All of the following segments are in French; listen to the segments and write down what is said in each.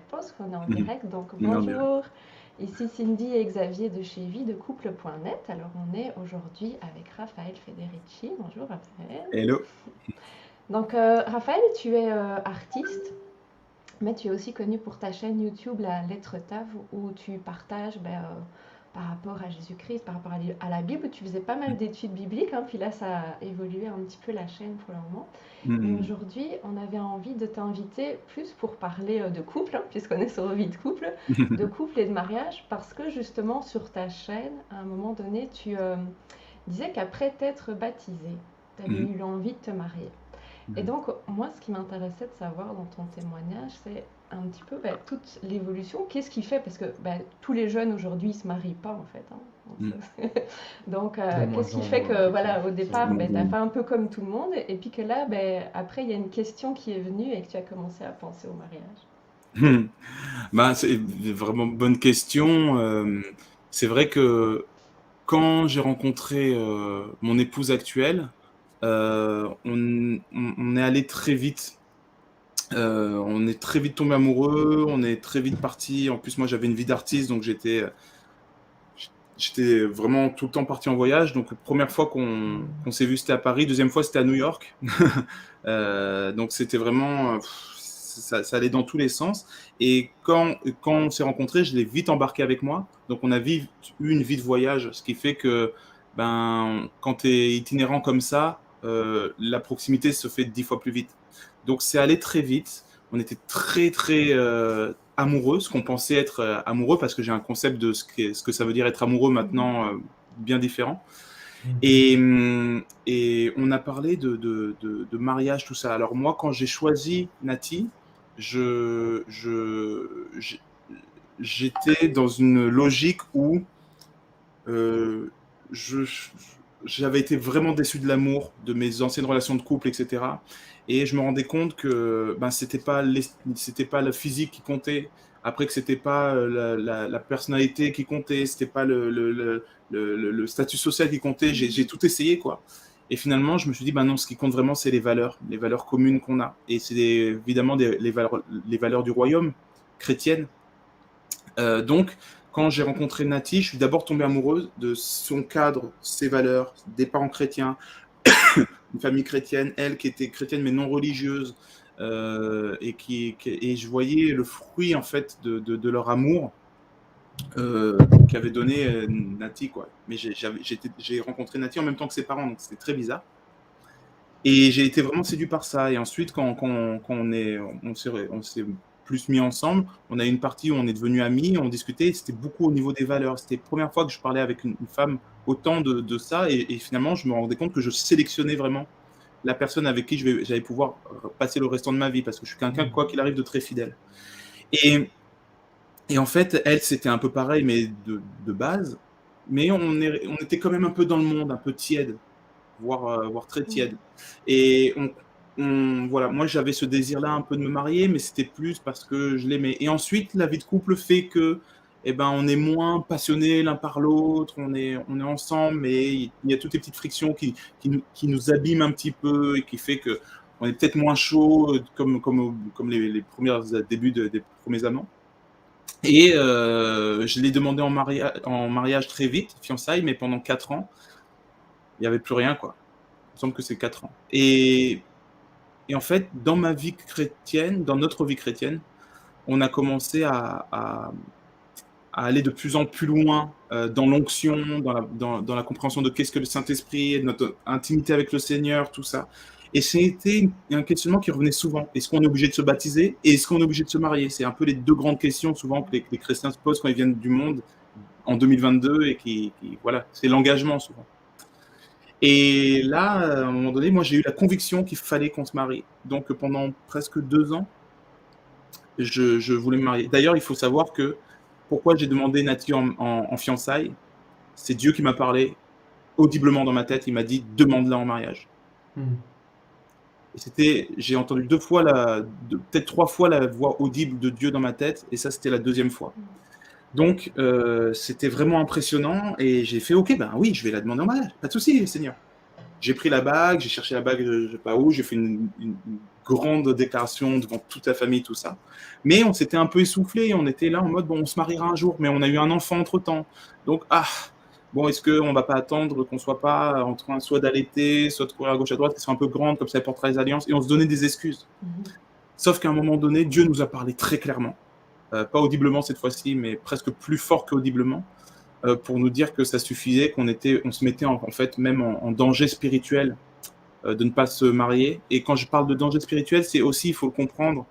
pense qu'on est en Mhm. direct, donc Non, mais... bonjour. Ici Cindy et Xavier de chez viedecouple.net. Alors on est aujourd'hui avec Raphaël Federici. Bonjour Raphaël. Hello. Donc Raphaël, tu es artiste, mais tu es aussi connu pour ta chaîne YouTube La Lettre Tave où tu partages par rapport à Jésus-Christ, par rapport à la Bible. Tu faisais pas mal d'études bibliques, hein, puis là ça a évolué un petit peu la chaîne pour le moment. Mais Mhm. aujourd'hui, on avait envie de t'inviter plus pour parler de couple, hein, puisqu'on est sur vie de couple et de mariage, parce que justement sur ta chaîne, à un moment donné, tu disais qu'après t'être baptisé, tu avais Mhm. eu l'envie de te marier. Et Mhm. donc, moi, ce qui m'intéressait de savoir dans ton témoignage, c'est un petit peu toute l'évolution. Qu'est-ce qui fait, parce que tous les jeunes aujourd'hui, ils se marient pas en fait, Mhm. hein. Donc, De qu'est-ce moins qui en fait moins, que, voilà, effectivement. au C'est vrai. départ, tu as fait un peu comme tout le monde, et puis que là, après, il y a une question qui est venue et que tu as commencé à penser au mariage. Mhm. Bah, c'est vraiment bonne question. C'est vrai que quand j'ai rencontré mon épouse actuelle, on est allé très vite. On est très vite tombé amoureux, on est très vite parti. En plus, moi, j'avais une vie d'artiste, donc j'étais vraiment tout le temps parti en voyage. Donc, la première fois qu'on s'est vu, c'était à Paris. Deuxième fois, c'était à New York. Donc, c'était vraiment, ça allait dans tous les sens. Et quand on s'est rencontrés, je l'ai vite embarqué avec moi. Donc, on a vite eu une vie de voyage, ce qui fait que, ben, quand tu es itinérant comme ça, la proximité se fait 10 fois plus vite. Donc, c'est allé très vite. On était très, très amoureux, ce qu'on pensait être amoureux, parce que j'ai un concept de ce que ça veut dire être amoureux Mhm. maintenant bien différent. Mhm. Et on a parlé de mariage, tout ça. Alors moi, quand j'ai choisi Nati, je, je, j'ai- j'étais dans une logique où euh, je, j'avais été vraiment déçu de l'amour, de mes anciennes relations de couple, etc. Et je me rendais compte que ben, c'était pas le physique qui comptait, après que c'était pas la personnalité qui comptait, c'était pas le statut social qui comptait. J'ai tout essayé, quoi. Et finalement, je me suis dit, ben non, ce qui compte vraiment, c'est les valeurs communes qu'on a. Et c'est évidemment les valeurs du royaume chrétiennes. Donc, quand j'ai rencontré Nati, je suis d'abord tombé amoureuse de son cadre, ses valeurs, des parents chrétiens, une famille chrétienne, elle qui était chrétienne mais non religieuse, et je voyais le fruit en fait de leur amour qu'avait donné Nati, quoi. Mais j'ai rencontré Nati en même temps que ses parents, donc c'était très bizarre. Et j'ai été vraiment séduit par ça. Et ensuite, quand on s'est plus mis ensemble, on a eu une partie où on est devenus amis, on discutait, c'était beaucoup au niveau des valeurs. C'était la première fois que je parlais avec une femme autant de ça. Et finalement, je me rendais compte que je sélectionnais vraiment la personne avec qui j'allais pouvoir passer le restant de ma vie, parce que je suis quelqu'un, quoi Mhm. qu'il arrive, de très fidèle. Et, et en fait, elle, c'était un peu pareil, mais de base. Mais on était quand même un peu dans le monde, un peu tiède, voire très tiède. Mhm. Et voilà, moi j'avais ce désir-là un peu de me marier, mais c'était plus parce que je l'aimais. Et ensuite, la vie de couple fait que, eh ben, on est moins passionnés l'un par l'autre, on est ensemble, mais il y a toutes les petites frictions qui nous abîment un petit peu et qui fait que on est peut-être moins chaud, comme les premiers débuts des premiers amants. Et je l'ai demandé en mariage très vite, fiançailles, mais pendant 4 ans, il n'y avait plus rien, quoi. Il me semble que c'est 4 ans. Et en fait, dans ma vie chrétienne, dans notre vie chrétienne, on a commencé à aller de plus en plus loin dans l'onction, dans la compréhension de qu'est-ce que le Saint-Esprit, notre intimité avec le Seigneur, tout ça. Et c'était un questionnement qui revenait souvent. Est-ce qu'on est obligé de se baptiser et est-ce qu'on est obligé de se marier? C'est un peu les deux grandes questions souvent que les chrétiens se posent quand ils viennent du monde en 2022 et voilà, c'est l'engagement souvent. Et là, à un moment donné, moi, j'ai eu la conviction qu'il fallait qu'on se marie. Donc, pendant presque 2 ans, je voulais me marier. D'ailleurs, il faut savoir que pourquoi j'ai demandé Nati en fiançailles, c'est Dieu qui m'a parlé audiblement dans ma tête. Il m'a dit demande-la en mariage. Mhm. Et j'ai entendu peut-être 3 fois la voix audible de Dieu dans ma tête, et ça, c'était la deuxième fois. Donc, c'était vraiment impressionnant, et j'ai fait ok, ben oui, je vais la demander en mariage. Pas de souci, Seigneur. J'ai pris la bague, j'ai cherché la bague, je sais pas où, j'ai fait une grande déclaration devant toute la famille, tout ça. Mais on s'était un peu essoufflé, on était là en mode, bon, on se mariera un jour, mais on a eu un enfant entre-temps. Donc, bon, est-ce qu'on va pas attendre qu'on soit pas en train soit d'allaiter, soit de courir à gauche à droite, qu'elle soit un peu grande, comme ça elle portera les alliances, et on se donnait des excuses. Sauf qu'à un moment donné, Dieu nous a parlé très clairement, pas audiblement cette fois-ci, mais presque plus fort qu'audiblement, pour nous dire que ça suffisait, on se mettait en fait même en danger spirituel de ne pas se marier. Et quand je parle de danger spirituel, c'est aussi, il faut le comprendre,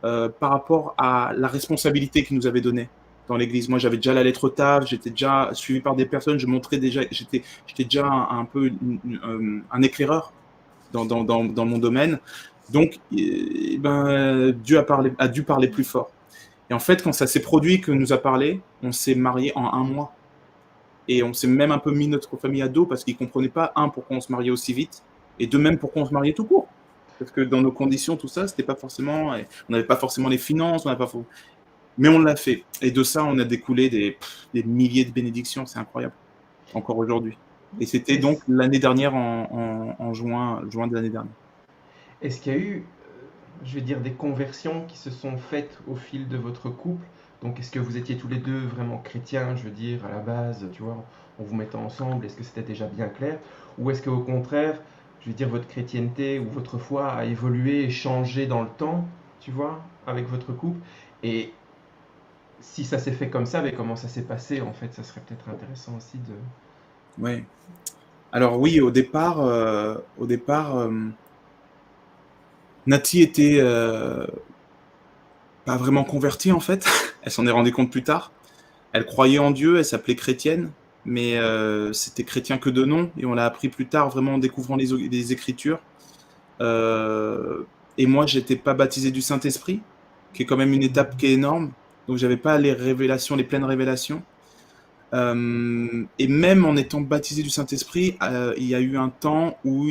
par rapport à la responsabilité qu'il nous avait donnée dans l'église. Moi, j'avais déjà la lettre TAV, j'étais déjà suivi par des personnes, je montrais déjà, j'étais déjà un peu un éclaireur dans mon domaine. Donc, Dieu a dû parler plus fort. Et en fait, quand ça s'est produit, que nous a parlé, on s'est marié en 1 mois. Et on s'est même un peu mis notre famille à dos parce qu'ils ne comprenaient pas, pourquoi on se mariait aussi vite, et de même, pourquoi on se mariait tout court. Parce que dans nos conditions, tout ça, c'était pas forcément, on n'avait pas forcément les finances, mais on l'a fait. Et de ça, on a découlé des milliers de bénédictions, c'est incroyable, encore aujourd'hui. Et c'était donc l'année dernière, en juin de l'année dernière. Est-ce qu'il y a eu, je vais dire, des conversions qui se sont faites au fil de votre couple? Donc, est-ce que vous étiez tous les deux vraiment chrétiens, je veux dire, à la base, tu vois, en vous mettant ensemble, est-ce que c'était déjà bien clair? Ou est-ce qu'au contraire, je veux dire, votre chrétienté ou votre foi a évolué et changé dans le temps, tu vois, avec votre couple? Et si ça s'est fait comme ça, mais comment ça s'est passé, en fait, ça serait peut-être intéressant aussi de... Oui. Alors oui, au départ, Nati était pas vraiment convertie en fait. Elle s'en est rendue compte plus tard. Elle croyait en Dieu, elle s'appelait chrétienne, mais c'était chrétien que de nom, et on l'a appris plus tard vraiment en découvrant les Écritures. Et moi, j'étais pas baptisé du Saint-Esprit, qui est quand même une étape qui est énorme. Donc j'avais pas les révélations, les pleines révélations. Et même en étant baptisé du Saint-Esprit, il y a eu un temps où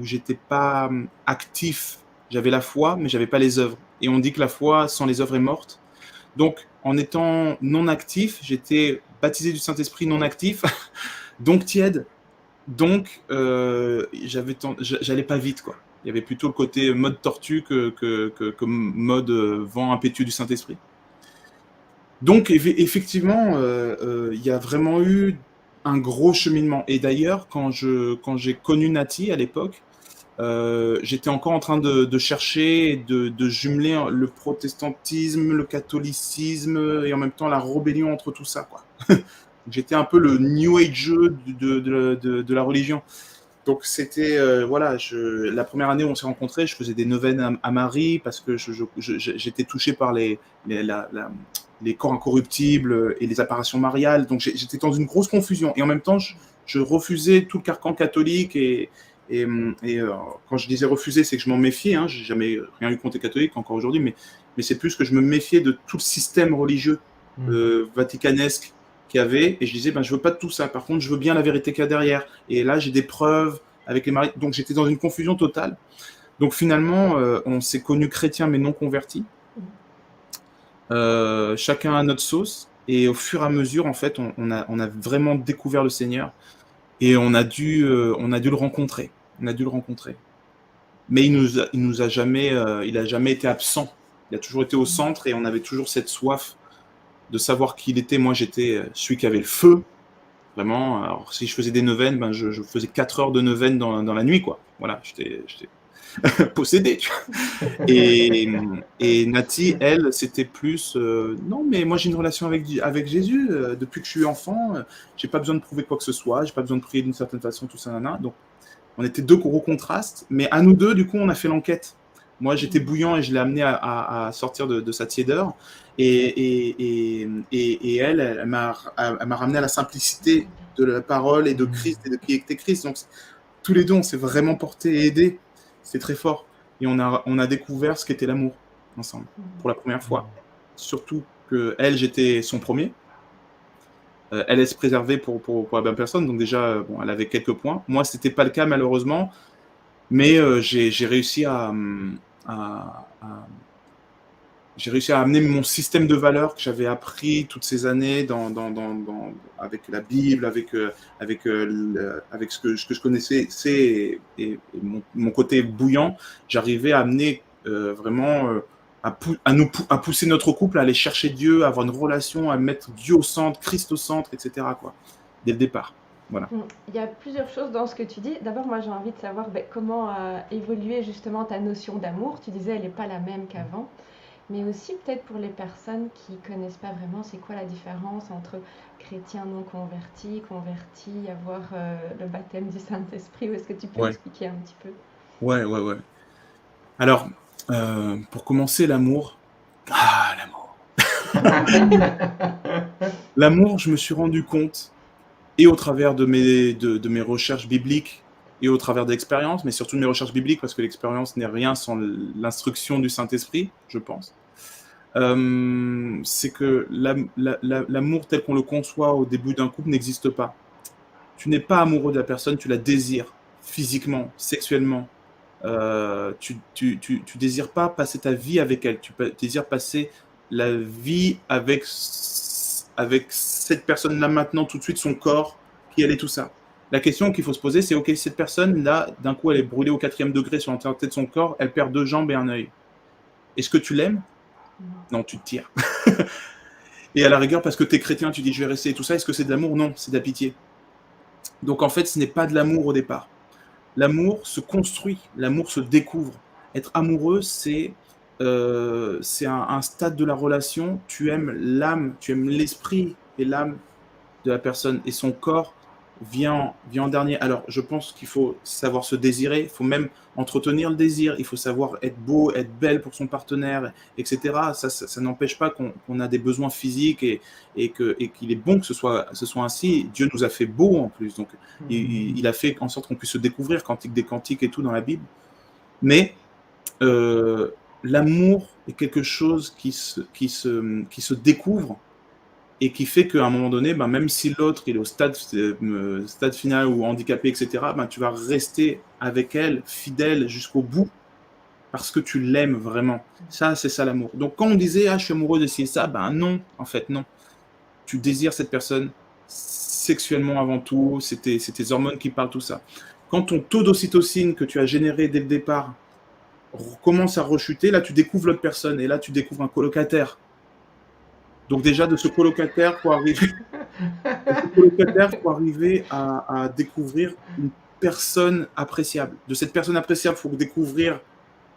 j'étais pas actif. J'avais la foi, mais j'avais pas les œuvres. Et on dit que la foi sans les œuvres est morte. Donc, en étant non actif, j'étais baptisé du Saint-Esprit non actif, donc tiède. Donc, j'allais pas vite, quoi. Il y avait plutôt le côté mode tortue que mode vent impétueux du Saint-Esprit. Donc, effectivement, il y a vraiment eu un gros cheminement. Et d'ailleurs, quand j'ai connu Nati à l'époque, j'étais encore en train de chercher, de jumeler le protestantisme, le catholicisme et en même temps la rébellion entre tout ça, quoi. J'étais un peu le new age de la religion. Donc c'était, voilà, la première année où on s'est rencontrés, je faisais des neuvaines à Marie parce que j'étais touché par les corps incorruptibles et les apparitions mariales. Donc j'étais dans une grosse confusion. Et en même temps, je refusais tout le carcan catholique et quand je disais refuser, c'est que je m'en méfiais. Hein, j'ai jamais rien eu contre les catholiques encore aujourd'hui, mais c'est plus que je me méfiais de tout le système religieux vaticanesque qu'il y avait, et je disais, je veux pas de tout ça. Par contre, je veux bien la vérité qu'il y a derrière. Et là, j'ai des preuves avec les maris. Donc, j'étais dans une confusion totale. Donc, finalement, on s'est connus chrétiens, mais non convertis. Chacun à notre sauce. Et au fur et à mesure, en fait, on a vraiment découvert le Seigneur. Et on a dû le rencontrer. Mais il a jamais été absent. Il a toujours été au centre et on avait toujours cette soif de savoir qui il était. Moi, j'étais celui qui avait le feu, vraiment. Alors, si je faisais des neuvaines, je faisais 4 heures de neuvaine dans la nuit, quoi. Voilà, j'étais possédé, tu vois. Et Nati, elle, c'était plus non, mais moi j'ai une relation avec Jésus depuis que je suis enfant. J'ai pas besoin de prouver quoi que ce soit. J'ai pas besoin de prier d'une certaine façon, tout ça, nana. Donc, on était deux gros contrastes. Mais à nous deux, du coup, on a fait l'enquête. Moi, j'étais bouillant et je l'ai amené à sortir de sa tiédeur. Et elle m'a ramené à la simplicité de la parole et de Christ et de qui était Christ. Donc, tous les deux, on s'est vraiment portés et aidés. C'était très fort. Et on a découvert ce qu'était l'amour ensemble, pour la première fois. Surtout que elle, j'étais son premier. Elle se préservait pour la bonne personne. Donc déjà, bon, elle avait quelques points. Moi, ce n'était pas le cas, malheureusement. Mais j'ai réussi j'ai réussi à amener mon système de valeurs que j'avais appris toutes ces années avec la Bible, avec ce que je connaissais et mon côté bouillant. J'arrivais à amener vraiment à pousser notre couple à aller chercher Dieu, à avoir une relation, à mettre Dieu au centre, Christ au centre, etc. quoi, dès le départ. Voilà. Il y a plusieurs choses dans ce que tu dis. D'abord, moi, j'ai envie de savoir comment a évolué justement ta notion d'amour. Tu disais, elle n'est pas la même qu'avant. Mais aussi, peut-être pour les personnes qui ne connaissent pas vraiment, c'est quoi la différence entre chrétien non converti, avoir le baptême du Saint-Esprit. Est-ce que tu peux expliquer un petit peu? Ouais. Alors, pour commencer, l'amour. Ah, l'amour. L'amour, je me suis rendu compte, et au travers de mes recherches bibliques, et au travers d'expériences, mais surtout de mes recherches bibliques, parce que l'expérience n'est rien sans l'instruction du Saint-Esprit, je pense. C'est que l'amour tel qu'on le conçoit au début d'un couple n'existe pas. Tu n'es pas amoureux de la personne, tu la désires physiquement, sexuellement. Tu désires pas passer ta vie avec elle, tu désires passer la vie avec cette personne-là maintenant, tout de suite, son corps, qui elle est, tout ça. La question qu'il faut se poser, c'est ok, cette personne-là, d'un coup, elle est brûlée au 4e degré sur l'entièreté de son corps, elle perd 2 jambes et un œil. Est-ce que tu l'aimes? Non, tu te tires. Et à la rigueur, parce que tu es chrétien, tu dis je vais rester et tout ça, est-ce que c'est de l'amour? Non, c'est de la pitié. Donc en fait, ce n'est pas de l'amour au départ. L'amour se construit, l'amour se découvre. Être amoureux, c'est un stade de la relation. Tu aimes l'âme, tu aimes l'esprit et l'âme de la personne, et son corps vient en dernier. Alors, je pense qu'il faut savoir se désirer, il faut même entretenir le désir, il faut savoir être beau, être belle pour son partenaire, etc. Ça n'empêche pas qu'on a des besoins physiques et qu'il est bon que ce soit ainsi. Dieu nous a fait beaux en plus, donc il a fait en sorte qu'on puisse se découvrir, Cantique des Cantiques et tout dans la Bible. Mais l'amour est quelque chose qui se découvre, et qui fait qu'à un moment donné, même si l'autre il est au stade final ou handicapé, etc., tu vas rester avec elle, fidèle jusqu'au bout, parce que tu l'aimes vraiment. Ça, c'est ça l'amour. Donc quand on disait « je suis amoureux de ci et ça », non, en fait, non. Tu désires cette personne sexuellement avant tout, c'est tes hormones qui parlent, tout ça. Quand ton taux d'ocytocine que tu as généré dès le départ commence à rechuter, là tu découvres l'autre personne, et là tu découvres un colocataire. Donc déjà, de ce colocataire, pour arriver à découvrir une personne appréciable. De cette personne appréciable, il faut découvrir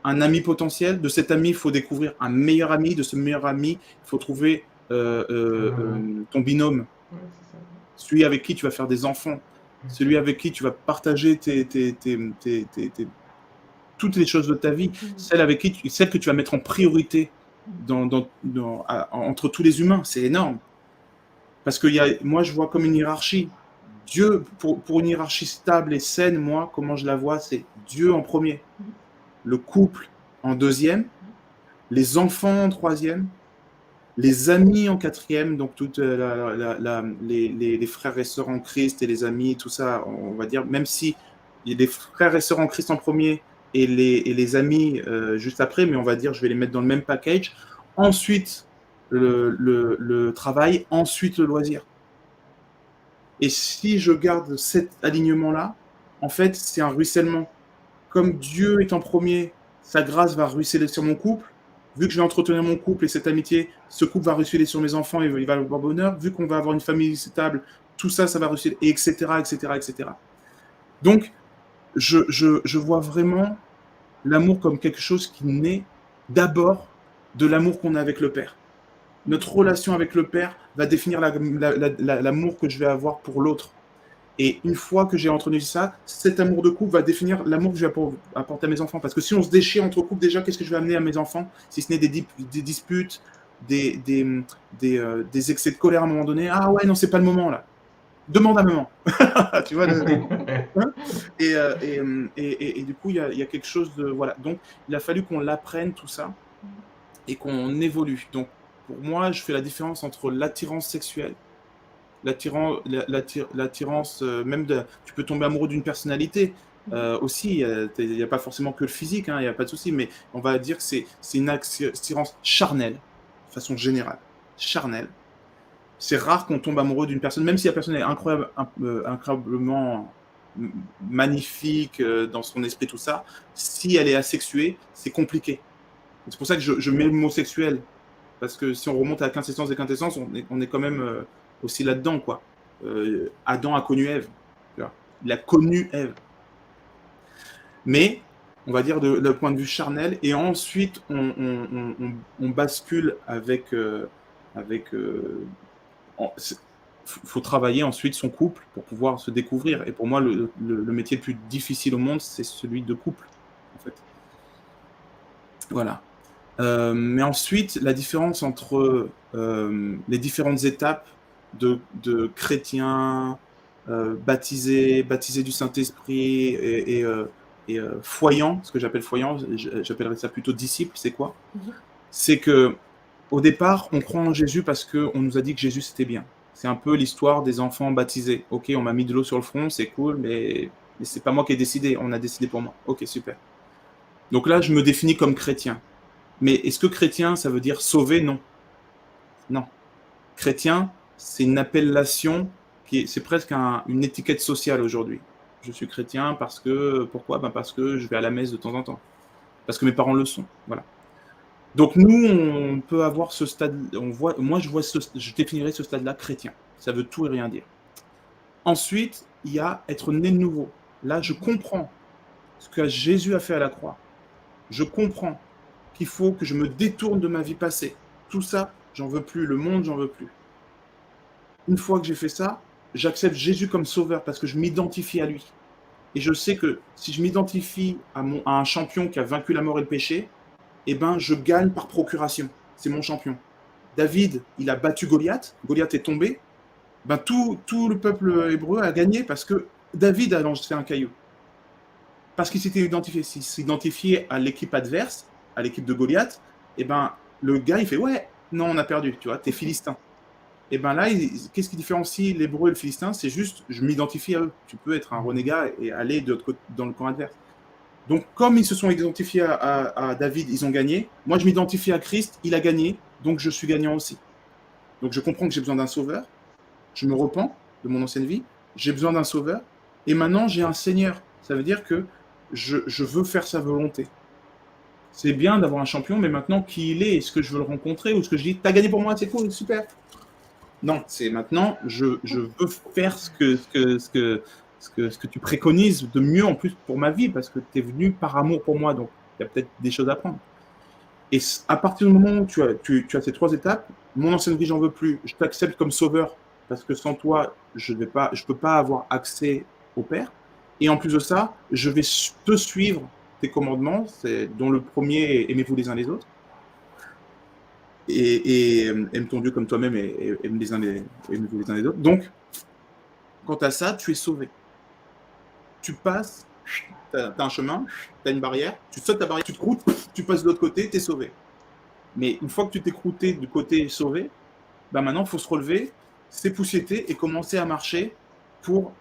un ami potentiel. De cet ami, il faut découvrir un meilleur ami. De ce meilleur ami, il faut trouver ton binôme. Celui avec qui tu vas faire des enfants. Celui avec qui tu vas partager toutes les choses de ta vie. Celle que tu vas mettre en priorité entre tous les humains. C'est énorme. Parce que moi, je vois comme une hiérarchie. Dieu, pour une hiérarchie stable et saine, moi, comment je la vois, c'est Dieu en premier, le couple en deuxième, les enfants en troisième, les amis en quatrième, donc toutes les frères et sœurs en Christ et les amis, tout ça, on va dire, même si il y a des frères et sœurs en Christ en premier et les amis juste après, mais on va dire, je vais les mettre dans le même package. Ensuite, le travail, ensuite le loisir. Et si je garde cet alignement-là, en fait, c'est un ruissellement. Comme Dieu est en premier, sa grâce va ruisseler sur mon couple. Vu que je vais entretenir mon couple et cette amitié, ce couple va ruisseler sur mes enfants et il va avoir bonheur. Vu qu'on va avoir une famille stable, tout ça, ça va ruisseler, etc., etc., etc. Donc, je vois vraiment l'amour comme quelque chose qui naît d'abord de l'amour qu'on a avec le Père. Notre relation avec le Père va définir l'amour que je vais avoir pour l'autre. Et une fois que j'ai entretenu ça, cet amour de couple va définir l'amour que je vais apporter à mes enfants. Parce que si on se déchire entre couples, déjà, qu'est-ce que je vais amener à mes enfants? Si ce n'est des disputes, des excès de colère à un moment donné. Ah ouais, non, c'est pas le moment, là. Demande à maman. Tu vois et du coup, il y a quelque chose de... Voilà. Donc, il a fallu qu'on l'apprenne, tout ça, et qu'on évolue. Donc, pour moi, je fais la différence entre l'attirance sexuelle, l'attirance, même tu peux tomber amoureux d'une personnalité, Aussi, il n'y a pas forcément que le physique, hein, il n'y a pas de souci, mais on va dire que c'est une attirance charnelle, de façon générale, charnelle. C'est rare qu'on tombe amoureux d'une personne, même si la personne est incroyablement magnifique dans son esprit, tout ça. Si elle est asexuée, c'est compliqué. C'est pour ça que je mets le mot sexuel, parce que si on remonte à la quintessence des quintessences, on est quand même aussi là-dedans, quoi. Adam a connu Ève, tu vois. Il a connu Ève. Mais on va dire de point de vue charnel, et ensuite on bascule avec faut travailler ensuite son couple pour pouvoir se découvrir. Et pour moi, le métier le plus difficile au monde, c'est celui de couple, en fait. Voilà. Mais ensuite, la différence entre les différentes étapes de chrétiens baptisés du Saint-Esprit et foyants, ce que j'appelle foyants, j'appellerais ça plutôt disciples, c'est quoi? C'est que au départ, on croit en Jésus parce qu'on nous a dit que Jésus c'était bien. C'est un peu l'histoire des enfants baptisés. Ok, on m'a mis de l'eau sur le front, c'est cool, mais c'est pas moi qui ai décidé, on a décidé pour moi. Ok, super. Donc là, je me définis comme chrétien. Mais est-ce que chrétien, ça veut dire sauvé? Non. Non. Chrétien, c'est une appellation, c'est presque une étiquette sociale aujourd'hui. Je suis chrétien parce que... Pourquoi? Parce que je vais à la messe de temps en temps. Parce que mes parents le sont. Voilà. Donc nous, on peut avoir ce stade, moi je définirais ce stade-là chrétien. Ça veut tout et rien dire. Ensuite, il y a être né de nouveau. Là, je comprends ce que Jésus a fait à la croix. Je comprends qu'il faut que je me détourne de ma vie passée. Tout ça, j'en veux plus. Le monde, j'en veux plus. Une fois que j'ai fait ça, j'accepte Jésus comme sauveur parce que je m'identifie à lui. Et je sais que si je m'identifie à un champion qui a vaincu la mort et le péché, eh ben, je gagne par procuration. C'est mon champion. David, il a battu Goliath. Goliath est tombé. Ben, tout le peuple hébreu a gagné parce que David a lancé un caillou. Parce qu'il s'était identifié à l'équipe adverse, à l'équipe de Goliath, eh ben, le gars, il fait « Ouais, non, on a perdu, tu vois, t'es philistin. » Et ben là, qu'est-ce qui différencie l'hébreu et le philistin? C'est juste, je m'identifie à eux. Tu peux être un renégat et aller dans le camp adverse. Donc, comme ils se sont identifiés à David, ils ont gagné. Moi, je m'identifie à Christ, il a gagné, donc je suis gagnant aussi. Donc, je comprends que j'ai besoin d'un sauveur. Je me repens de mon ancienne vie. J'ai besoin d'un sauveur. Et maintenant, j'ai un Seigneur. Ça veut dire que je veux faire sa volonté. C'est bien d'avoir un champion, mais maintenant, qui il est? Est-ce que je veux le rencontrer? Ou est-ce que je dis, t'as gagné pour moi, c'est cool, super. Non, c'est maintenant, je veux faire ce que tu préconises de mieux en plus pour ma vie, parce que tu es venu par amour pour moi, donc il y a peut-être des choses à prendre. Et à partir du moment où tu as ces 3 étapes, mon ancienne vie, j'en veux plus, je t'accepte comme sauveur, parce que sans toi, je peux pas avoir accès au Père. Et en plus de ça, je vais te suivre tes commandements, dont le premier est aimez-vous les uns les autres. Et aime ton Dieu comme toi-même et aime les uns les autres. Donc, quant à ça, tu es sauvé. Tu passes, tu as un chemin, tu as une barrière, tu sautes ta barrière, tu te croûtes, tu passes de l'autre côté, tu es sauvé. Mais une fois que tu t'es croûté du côté sauvé, maintenant, il faut se relever, s'époussiéter et commencer à marcher pour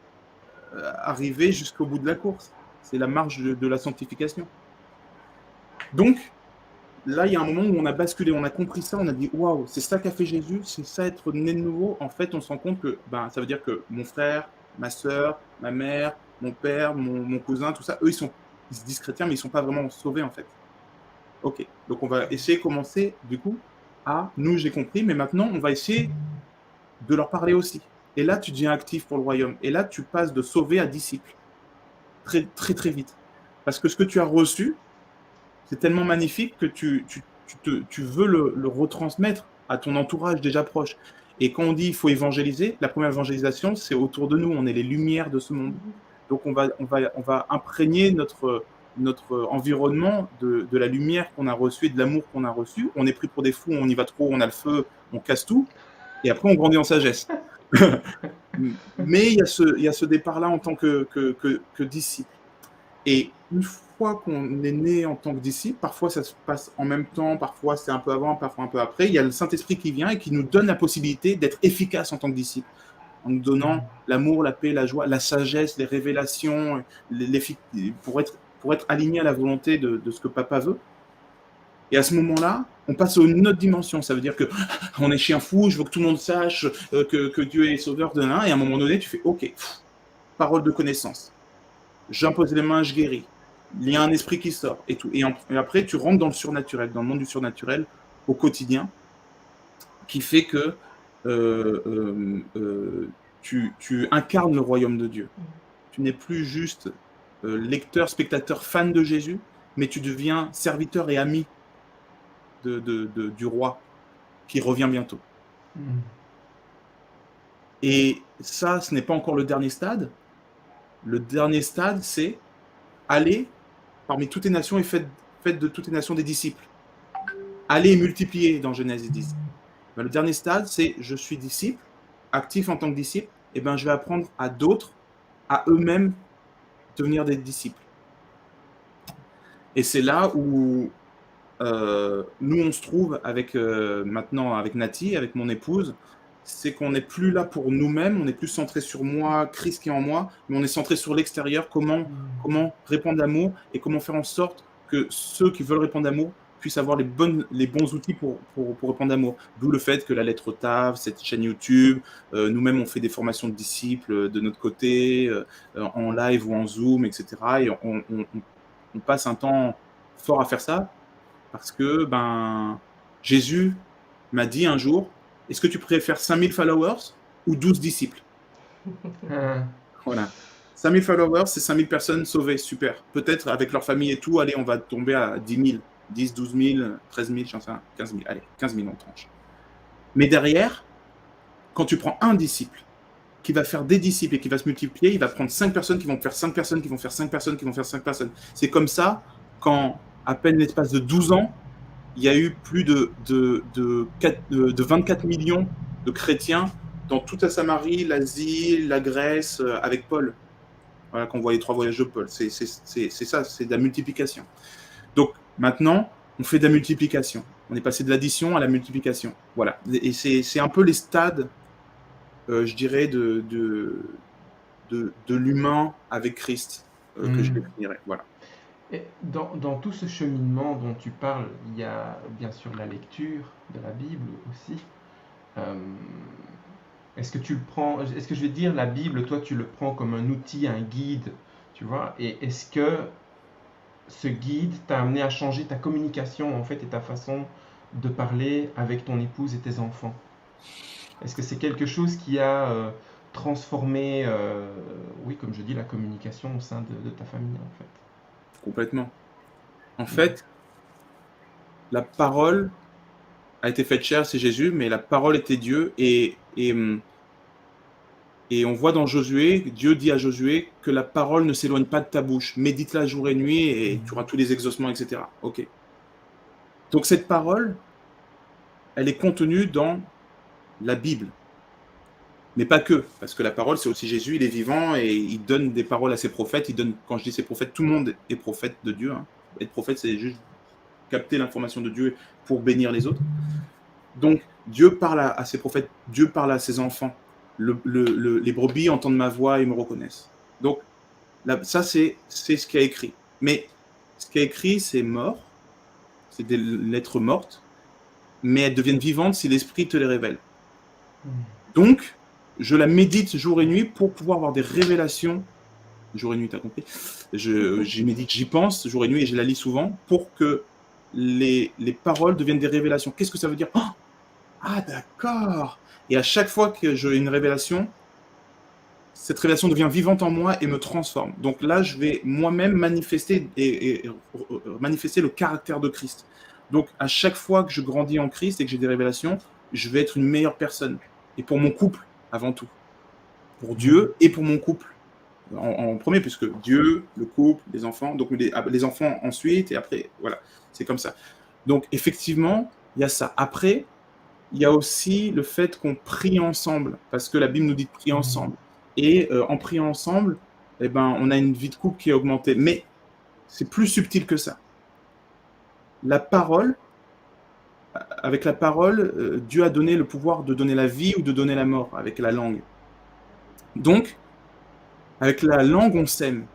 arriver jusqu'au bout de la course. C'est la marche de la sanctification. Donc, là, il y a un moment où on a basculé, on a compris ça, on a dit « Waouh, c'est ça qu'a fait Jésus, c'est ça être né de nouveau ». En fait, on se rend compte que ça veut dire que mon frère, ma soeur, ma mère, mon père, mon cousin, tout ça, eux, ils se disent chrétiens, mais ils ne sont pas vraiment sauvés, en fait. Ok, donc on va essayer de commencer, du coup, nous, j'ai compris, mais maintenant, on va essayer de leur parler aussi. Et là, tu deviens actif pour le royaume. Et là, tu passes de sauvé à disciple. Très, très, très vite. Parce que ce que tu as reçu, c'est tellement magnifique que tu veux le retransmettre à ton entourage déjà proche. Et quand on dit qu'il faut évangéliser, la première évangélisation, c'est autour de nous. On est les lumières de ce monde. Donc, on va imprégner notre environnement de la lumière qu'on a reçue et de l'amour qu'on a reçu. On est pris pour des fous, on y va trop, on a le feu, on casse tout. Et après, on grandit en sagesse. Mais il y a ce départ-là en tant que disciple. Et une fois qu'on est né en tant que disciple, parfois ça se passe en même temps, parfois c'est un peu avant, parfois un peu après, il y a le Saint-Esprit qui vient et qui nous donne la possibilité d'être efficace en tant que disciple. en nous donnant l'amour, la paix, la joie, la sagesse, les révélations, pour être aligné à la volonté de ce que papa veut. Et à ce moment-là, on passe à une autre dimension. Ça veut dire que on est chien fou, je veux que tout le monde sache que Dieu est sauveur de l'un. Et à un moment donné, tu fais OK, parole de connaissance. J'impose les mains, je guéris. Il y a un esprit qui sort et tout. Et après, tu rentres dans le surnaturel, dans le monde du surnaturel au quotidien, qui fait que tu incarnes le royaume de Dieu. Tu n'es plus juste lecteur, spectateur, fan de Jésus, mais tu deviens serviteur et ami du roi qui revient bientôt. Et ça, ce n'est pas encore le dernier stade. Le dernier stade, c'est aller parmi toutes les nations et faites de toutes les nations des disciples. Allez et multiplier dans Genèse 10. Ben, le dernier stade, c'est je suis disciple, actif en tant que disciple, et ben je vais apprendre à d'autres, à eux-mêmes, devenir des disciples. Et c'est là où nous, on se trouve avec maintenant avec Nati, avec mon épouse, c'est qu'on n'est plus là pour nous-mêmes, on n'est plus centré sur moi, Christ qui est en moi, mais on est centré sur l'extérieur, comment répondre d'amour et comment faire en sorte que ceux qui veulent répondre d'amour puissent avoir les bons outils pour répondre d'amour. D'où le fait que la lettre Tav, cette chaîne YouTube, nous-mêmes on fait des formations de disciples de notre côté, en live ou en Zoom, etc. Et on passe un temps fort à faire ça parce que Jésus m'a dit un jour, est-ce que tu préfères 5000 followers ou 12 disciples? Voilà. 5000 followers, c'est 5000 personnes sauvées, super. Peut-être avec leur famille et tout, allez, on va tomber à 10 000, 10, 12 000, 13 000, j'en sais rien, 15 000, allez, 15 000 en tranche. Mais derrière, quand tu prends un disciple qui va faire des disciples et qui va se multiplier, il va prendre 5 personnes qui vont faire 5 personnes, qui vont faire 5 personnes, qui vont faire 5 personnes. C'est comme ça, quand à peine l'espace de 12 ans, il y a eu plus de 24 millions de chrétiens dans toute la Samarie, l'Asie, la Grèce, avec Paul. Voilà, qu'on voit les 3 voyages de Paul. C'est ça, c'est de la multiplication. Donc maintenant, on fait de la multiplication. On est passé de l'addition à la multiplication. Voilà. Et c'est un peu les stades, je dirais, de l'humain avec Christ que je définirais. Voilà. Et dans tout ce cheminement dont tu parles, il y a bien sûr la lecture de la Bible aussi. Est-ce que tu le prends, est-ce que je vais dire la Bible, toi tu le prends comme un outil, un guide, tu vois, et est-ce que ce guide t'a amené à changer ta communication en fait et ta façon de parler avec ton épouse et tes enfants? Est-ce que c'est quelque chose qui a transformé, oui, comme je dis, la communication au sein de ta famille en fait? Complètement. En fait, la parole a été faite chair, c'est Jésus, mais la parole était Dieu. Et on voit dans Josué, Dieu dit à Josué que la parole ne s'éloigne pas de ta bouche. Médite-la jour et nuit et tu auras tous les exaucements, etc. Ok. Donc cette parole, elle est contenue dans la Bible. Mais pas que, parce que la parole, c'est aussi Jésus, il est vivant et il donne des paroles à ses prophètes. Quand je dis ses prophètes, tout le monde est prophète de Dieu. Hein. Être prophète, c'est juste capter l'information de Dieu pour bénir les autres. Donc, Dieu parle à ses prophètes, Dieu parle à ses enfants. Les brebis entendent ma voix et me reconnaissent. Donc, ça, c'est ce qu'il y a écrit. Mais ce qu'il y a écrit, c'est mort, c'est des lettres mortes, mais elles deviennent vivantes si l'Esprit te les révèle. Donc, je la médite jour et nuit pour pouvoir avoir des révélations. Jour et nuit, t'as compris? J'y médite, j'y pense jour et nuit et je la lis souvent pour que les paroles deviennent des révélations. Qu'est-ce que ça veut dire? Ah, d'accord. Et à chaque fois que j'ai une révélation, cette révélation devient vivante en moi et me transforme. Donc là, je vais moi-même manifester manifester le caractère de Christ. Donc à chaque fois que je grandis en Christ et que j'ai des révélations, je vais être une meilleure personne. Et pour mon couple, avant tout. Pour Dieu et pour mon couple. En premier, puisque Dieu, le couple, les enfants, donc les enfants ensuite, et après, voilà, c'est comme ça. Donc effectivement, il y a ça. Après, il y a aussi le fait qu'on prie ensemble, parce que la Bible nous dit de prier ensemble. Et en priant ensemble, eh ben, on a une vie de couple qui est augmentée. Mais c'est plus subtil que ça. La parole, avec la parole, Dieu a donné le pouvoir de donner la vie ou de donner la mort avec la langue. Donc, avec la langue, on sème.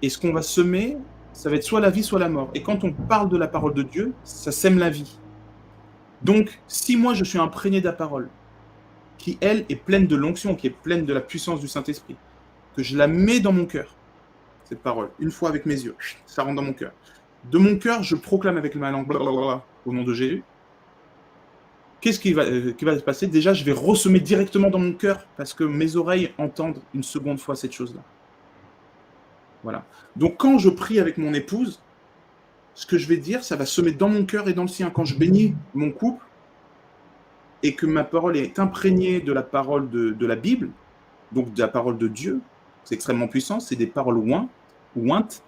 Et ce qu'on va semer, ça va être soit la vie, soit la mort. Et quand on parle de la parole de Dieu, ça sème la vie. Donc, si moi je suis imprégné de la parole, qui elle est pleine de l'onction, qui est pleine de la puissance du Saint-Esprit, que je la mets dans mon cœur, cette parole, une fois avec mes yeux, ça rentre dans mon cœur. De mon cœur, je proclame avec ma langue, blablabla, au nom de Jésus. Qu'est-ce qui va se passer? Déjà, je vais ressemer directement dans mon cœur, parce que mes oreilles entendent une seconde fois cette chose-là. Voilà. Donc, quand je prie avec mon épouse, ce que je vais dire, ça va semer dans mon cœur et dans le sien. Quand je bénis mon couple, et que ma parole est imprégnée de la parole de la Bible, donc de la parole de Dieu, c'est extrêmement puissant, c'est des paroles ointes,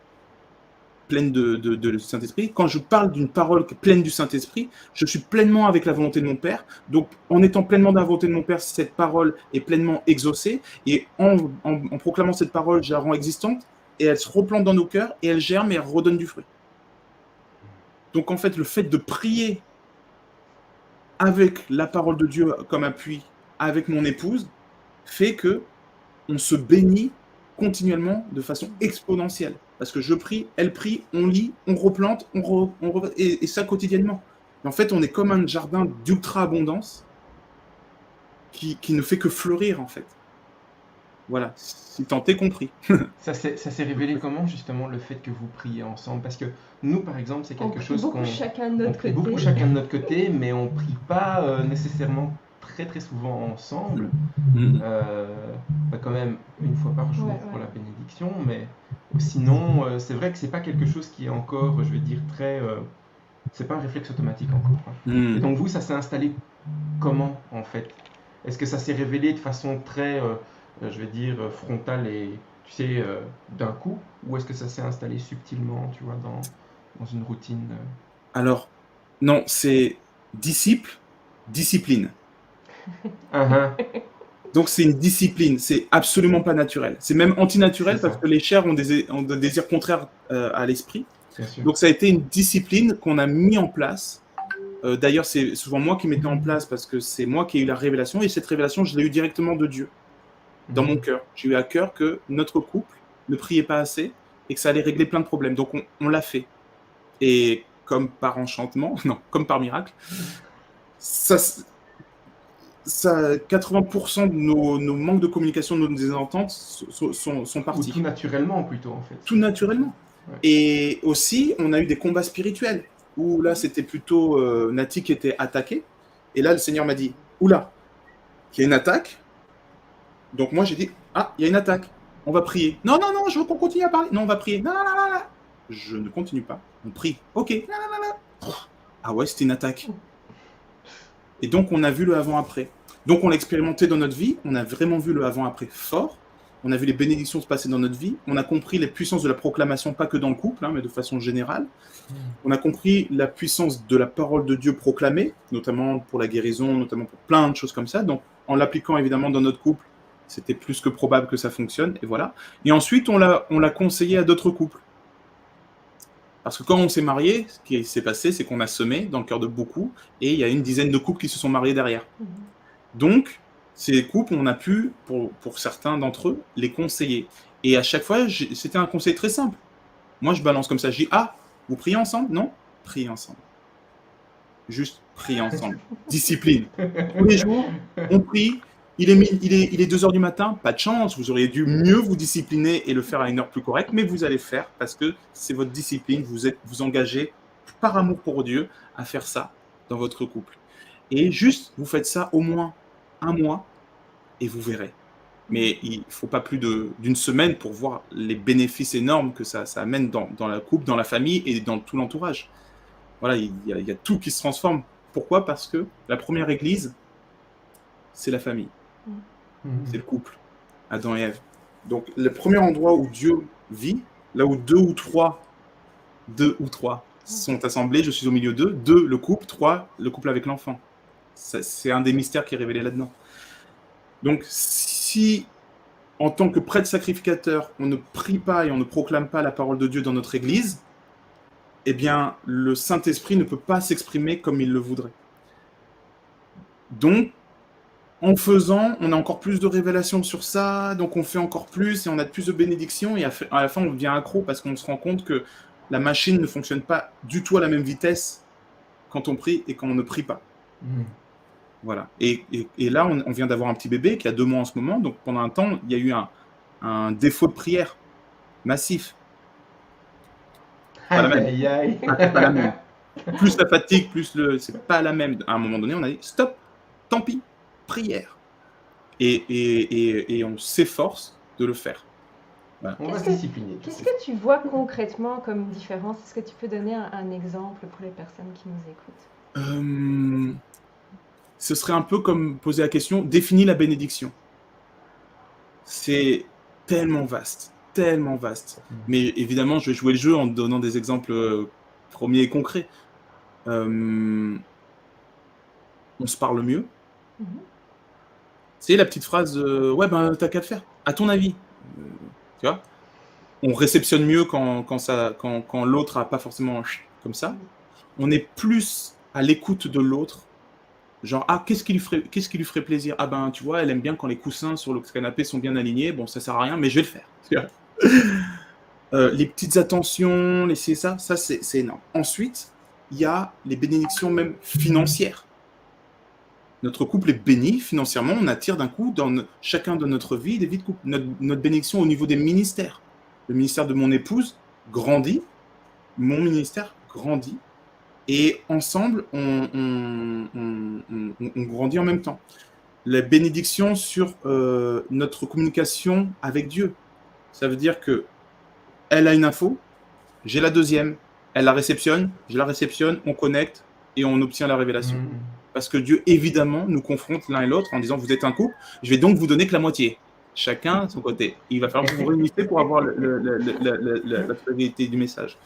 pleines de Saint-Esprit. Quand je parle d'une parole pleine du Saint-Esprit, je suis pleinement avec la volonté de mon Père. Donc, en étant pleinement dans la volonté de mon Père, cette parole est pleinement exaucée. Et en proclamant cette parole, je la rends existante, et elle se replante dans nos cœurs, et elle germe, et elle redonne du fruit. Donc, en fait, le fait de prier avec la parole de Dieu comme appui, avec mon épouse, fait que on se bénit continuellement de façon exponentielle. Parce que je prie, elle prie, on lit, on replante, et ça quotidiennement. Et en fait, on est comme un jardin d'ultra-abondance qui ne fait que fleurir, en fait. Voilà, si tant est compris. Ça s'est révélé comment, justement, le fait que vous priez ensemble? Parce que nous, par exemple, c'est On quelque prie chose beaucoup qu'on chacun de on notre prie côté. beaucoup chacun de notre côté, mais on prie pas nécessairement très très souvent ensemble. Quand même une fois par jour Ouais, pour ouais. la bénédiction, mais sinon, c'est vrai que c'est pas quelque chose qui est encore, je vais dire, très. C'est pas un réflexe automatique encore, hein. Et donc vous, ça s'est installé comment en fait? Est-ce que ça s'est révélé de façon très, je vais dire, frontale et, tu sais, d'un coup? Ou est-ce que ça s'est installé subtilement, tu vois, dans une routine Alors, non, c'est discipline. Donc c'est une discipline, c'est absolument pas naturel. C'est même antinaturel C'est parce ça. que les chairs ont des désirs contraires à l'esprit. Bien sûr. Donc ça a été une discipline qu'on a mis en place. D'ailleurs, c'est souvent moi qui mettais en place parce que c'est moi qui ai eu la révélation. Et cette révélation, je l'ai eue directement de Dieu, dans mon cœur. J'ai eu à cœur que notre couple ne priait pas assez et que ça allait régler plein de problèmes. Donc on l'a fait. Et comme par enchantement, non, comme par miracle, ça, 80% de nos manques de communication, de nos désententes sont Ou partis. tout naturellement plutôt en fait. Tout naturellement. Ouais. Et aussi, on a eu des combats spirituels, où là, c'était plutôt Nati qui était attaquée. Et là, le Seigneur m'a dit, oula, il y a une attaque. Donc moi, j'ai dit, ah, il y a une attaque. On va prier. Non, non, non, je veux qu'on continue à parler. Non, on va prier. Non, non, non, non. Je ne continue pas. On prie. Ok. Non, non, non, non. Ah ouais, c'était une attaque. Et donc, on a vu le avant-après. Donc, on l'a expérimenté dans notre vie. On a vraiment vu le avant-après fort. On a vu les bénédictions se passer dans notre vie. On a compris les puissances de la proclamation, pas que dans le couple, hein, mais de façon générale. On a compris la puissance de la parole de Dieu proclamée, notamment pour la guérison, notamment pour plein de choses comme ça. Donc, en l'appliquant évidemment dans notre couple, c'était plus que probable que ça fonctionne. Et voilà. Et ensuite, on l'a conseillé à d'autres couples. Parce que quand on s'est marié, ce qui s'est passé, c'est qu'on a semé dans le cœur de beaucoup, et il y a une dizaine de couples qui se sont mariés derrière. Donc, ces couples, on a pu, pour certains d'entre eux, les conseiller. Et à chaque fois, c'était un conseil très simple. Moi, je balance comme ça, je dis, ah, vous priez ensemble? Non? Priez ensemble. Juste priez ensemble. Discipline. Tous les jours, on prie. Il est 2 heures du matin, pas de chance, vous auriez dû mieux vous discipliner et le faire à une heure plus correcte, mais vous allez faire parce que c'est votre discipline, vous engagez par amour pour Dieu à faire ça dans votre couple. Et juste, vous faites ça au moins 1 mois et vous verrez. Mais il ne faut pas plus d'une semaine pour voir les bénéfices énormes que ça amène dans la couple, dans la famille et dans tout l'entourage. Voilà, il y a tout qui se transforme. Pourquoi? Parce que la première église, c'est la famille. C'est le couple, Adam et Ève. Donc, le premier endroit où Dieu vit, là où deux ou trois sont assemblés, je suis au milieu d'eux. 2, le couple. 3, le couple avec l'enfant. C'est un des mystères qui est révélé là-dedans. Donc, si, en tant que prêtre sacrificateur, on ne prie pas et on ne proclame pas la parole de Dieu dans notre église, eh bien, le Saint-Esprit ne peut pas s'exprimer comme il le voudrait. Donc, en faisant, on a encore plus de révélations sur ça, donc on fait encore plus et on a plus de bénédictions et à la fin on devient accro parce qu'on se rend compte que la machine ne fonctionne pas du tout à la même vitesse quand on prie et quand on ne prie pas. Mm. Voilà. Et là, on vient d'avoir un petit bébé qui a 2 mois en ce moment, donc pendant un temps, il y a eu un défaut de prière massif. Pas la même. Aïe, aïe, Ah, c'est pas la même. Plus la fatigue, plus c'est pas la même. À un moment donné, on a dit stop, tant pis, prière. Et on s'efforce de le faire. Voilà. On va Qu'est-ce se que- discipliner. Qu'est-ce que tu vois concrètement comme différence? Est-ce que tu peux donner un exemple pour les personnes qui nous écoutent? Ce serait un peu comme poser la question, définis la bénédiction. C'est tellement vaste, tellement vaste. Mais évidemment, je vais jouer le jeu en donnant des exemples premiers et concrets. On se parle mieux. Mhm. C'est la petite phrase ouais, ben, t'as qu'à le faire. À ton avis. Tu vois, on réceptionne mieux quand l'autre a pas forcément comme ça. On est plus à l'écoute de l'autre. Genre, ah, qu'est-ce qui lui ferait plaisir? Ah ben, tu vois, elle aime bien quand les coussins sur le canapé sont bien alignés. Bon, ça sert à rien, mais je vais le faire. Tu vois. Les petites attentions, ça c'est énorme. Ensuite, il y a les bénédictions même financières. Notre couple est béni financièrement, on attire d'un coup dans chacun de notre vie des vies de couple. Notre bénédiction au niveau des ministères. Le ministère de mon épouse grandit, mon ministère grandit, et ensemble, on grandit en même temps. La bénédiction sur notre communication avec Dieu. Ça veut dire que elle a une info, j'ai la deuxième, elle la réceptionne, je la réceptionne, on connecte et on obtient la révélation. Mm. Parce que Dieu, évidemment, nous confronte l'un et l'autre en disant, vous êtes un couple, je vais donc vous donner que la moitié. Chacun de son côté. Il va falloir que vous vous réunissiez pour avoir la totalité du message.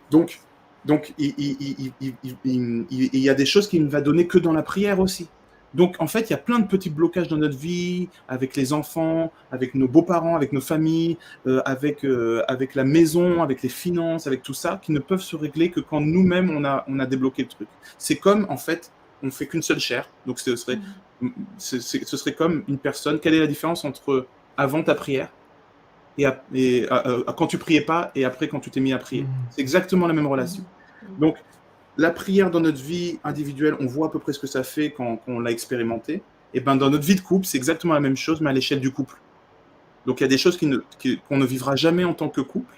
Donc il y a des choses qu'il ne va donner que dans la prière aussi. Donc, en fait, il y a plein de petits blocages dans notre vie, avec les enfants, avec nos beaux-parents, avec nos familles, avec la maison, avec les finances, avec tout ça, qui ne peuvent se régler que quand nous-mêmes, on a débloqué le truc. C'est comme, en fait, on ne fait qu'une seule chair. Donc, ce serait comme une personne. Quelle est la différence entre avant ta prière et quand tu priais pas et après quand tu t'es mis à prier? C'est exactement la même relation. Donc, la prière dans notre vie individuelle, on voit à peu près ce que ça fait quand on l'a expérimenté. Et ben dans notre vie de couple, c'est exactement la même chose, mais à l'échelle du couple. Donc il y a des choses qu'on ne vivra jamais en tant que couple.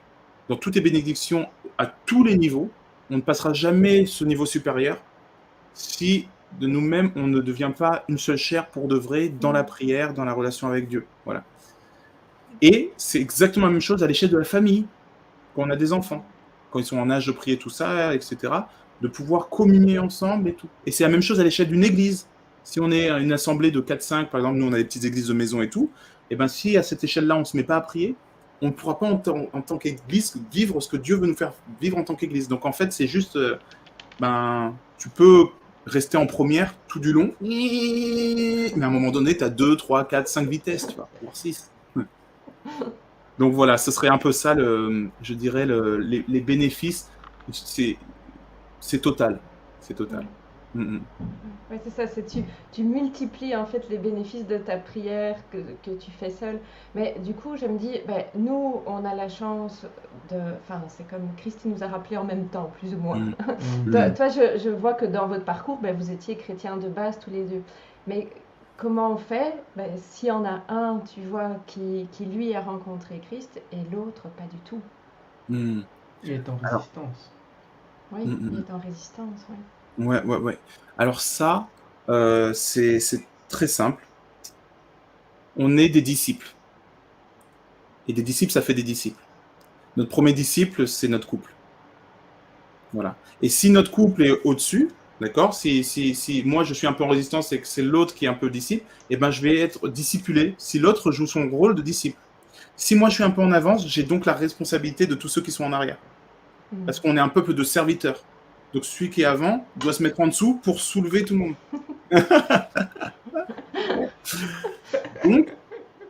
Dans toutes les bénédictions, à tous les niveaux, on ne passera jamais ce niveau supérieur si de nous-mêmes, on ne devient pas une seule chair pour de vrai dans la prière, dans la relation avec Dieu. Voilà. Et c'est exactement la même chose à l'échelle de la famille, quand on a des enfants, quand ils sont en âge de prier, tout ça, etc., de pouvoir communier ensemble et tout. Et c'est la même chose à l'échelle d'une église. Si on est une assemblée de 4-5, par exemple, nous on a des petites églises de maison et tout, et bien si à cette échelle-là on ne se met pas à prier, on ne pourra pas en tant qu'église vivre ce que Dieu veut nous faire vivre en tant qu'église. Donc en fait c'est juste, tu peux rester en première tout du long, mais à un moment donné tu as 2, 3, 4, 5 vitesses, tu vois, voire 6. Donc voilà, ce serait un peu ça, je dirais, les bénéfices. C'est total. C'est total. Ouais, c'est ça, tu multiplies en fait les bénéfices de ta prière que tu fais seul. Mais du coup, je me dis, nous, on a la chance enfin, c'est comme Christy nous a rappelé en même temps, plus ou moins. Toi, je vois que dans votre parcours, vous étiez chrétiens de base tous les deux. Mais comment on fait s'il y en a un, tu vois, qui lui a rencontré Christ et l'autre pas du tout? Il est en résistance. Oui, il est en résistance, ouais. Ouais. Alors ça, c'est très simple. On est des disciples. Et des disciples, ça fait des disciples. Notre premier disciple, c'est notre couple. Voilà. Et si notre couple est au-dessus, d'accord, si moi je suis un peu en résistance et que c'est l'autre qui est un peu disciple, eh ben je vais être discipulé si l'autre joue son rôle de disciple. Si moi je suis un peu en avance, j'ai donc la responsabilité de tous ceux qui sont en arrière. Parce qu'on est un peuple de serviteurs. Donc celui qui est avant doit se mettre en dessous pour soulever tout le monde. Donc,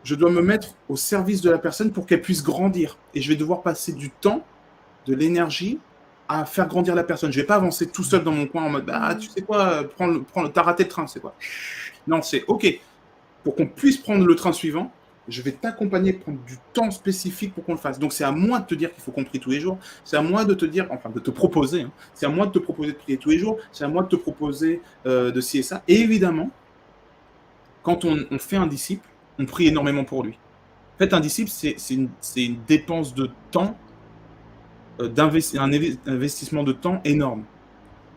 je dois me mettre au service de la personne pour qu'elle puisse grandir. Et je vais devoir passer du temps, de l'énergie à faire grandir la personne. Je ne vais pas avancer tout seul dans mon coin en mode tu sais quoi, t'as raté le train, c'est quoi. Non, c'est OK. pour qu'on puisse prendre le train suivant, je vais t'accompagner, prendre du temps spécifique pour qu'on le fasse. Donc, c'est à moi de te dire qu'il faut qu'on prie tous les jours. C'est à moi de te dire, enfin, de te proposer. Hein. C'est à moi de te proposer de prier tous les jours. C'est à moi de te proposer de ci et ça. Et évidemment, quand on fait un disciple, on prie énormément pour lui. En fait, un disciple, c'est une dépense de temps, un investissement de temps énorme.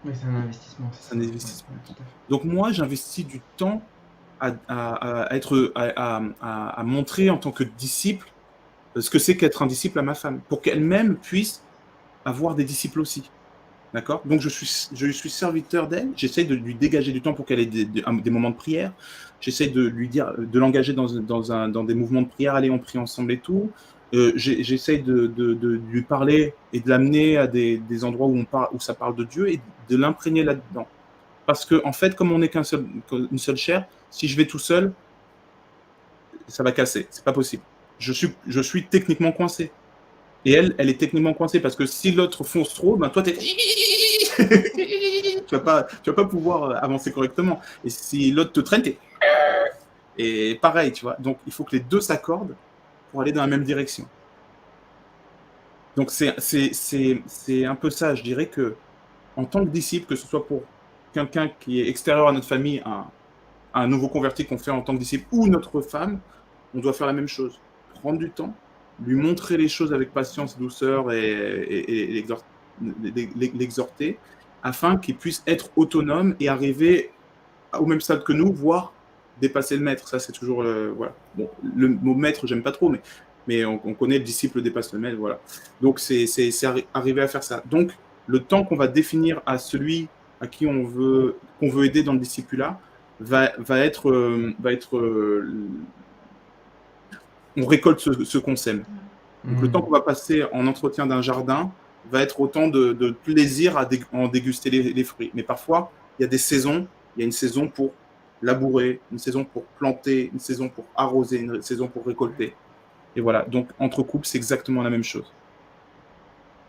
Oui, c'est un investissement. C'est un investissement. Ouais, tout à fait. Donc moi, j'investis du temps à montrer en tant que disciple ce que c'est qu'être un disciple à ma femme, pour qu'elle-même puisse avoir des disciples aussi. D'accord? Donc je suis serviteur d'elle, j'essaie de lui dégager du temps pour qu'elle ait des moments de prière, j'essaie de lui dire, de l'engager dans des mouvements de prière, allez, on prie ensemble et tout. J'essaie de lui parler et de l'amener à des endroits où ça parle de Dieu et de l'imprégner là-dedans. Parce que, en fait, comme on n'est qu'une seule chair, si je vais tout seul, ça va casser. C'est pas possible. Je suis techniquement coincé. Et elle est techniquement coincée parce que si l'autre fonce trop, ben toi, tu vas pas pouvoir avancer correctement. Et si l'autre te traîne, et pareil, tu vois. Donc, il faut que les deux s'accordent pour aller dans la même direction. Donc, c'est un peu ça. Je dirais que, en tant que disciple, que ce soit pour quelqu'un qui est extérieur à notre famille, un nouveau converti qu'on fait en tant que disciple, ou notre femme, on doit faire la même chose. Prendre du temps, lui montrer les choses avec patience, douceur et l'exhorter, afin qu'il puisse être autonome et arriver au même stade que nous, voire dépasser le maître. Ça, c'est toujours... voilà. Bon, le mot maître, j'aime pas trop, mais on connaît le disciple dépasse le maître, voilà. Donc, c'est arriver à faire ça. Donc, le temps qu'on va définir à celui à qui qu'on veut aider dans le discipulat va être on récolte ce qu'on sème. Donc, le temps qu'on va passer en entretien d'un jardin va être autant de plaisir à en déguster les fruits. Mais parfois, il y a des saisons. Il y a une saison pour labourer, une saison pour planter, une saison pour arroser, une saison pour récolter. Et voilà. Donc, entre couples, c'est exactement la même chose.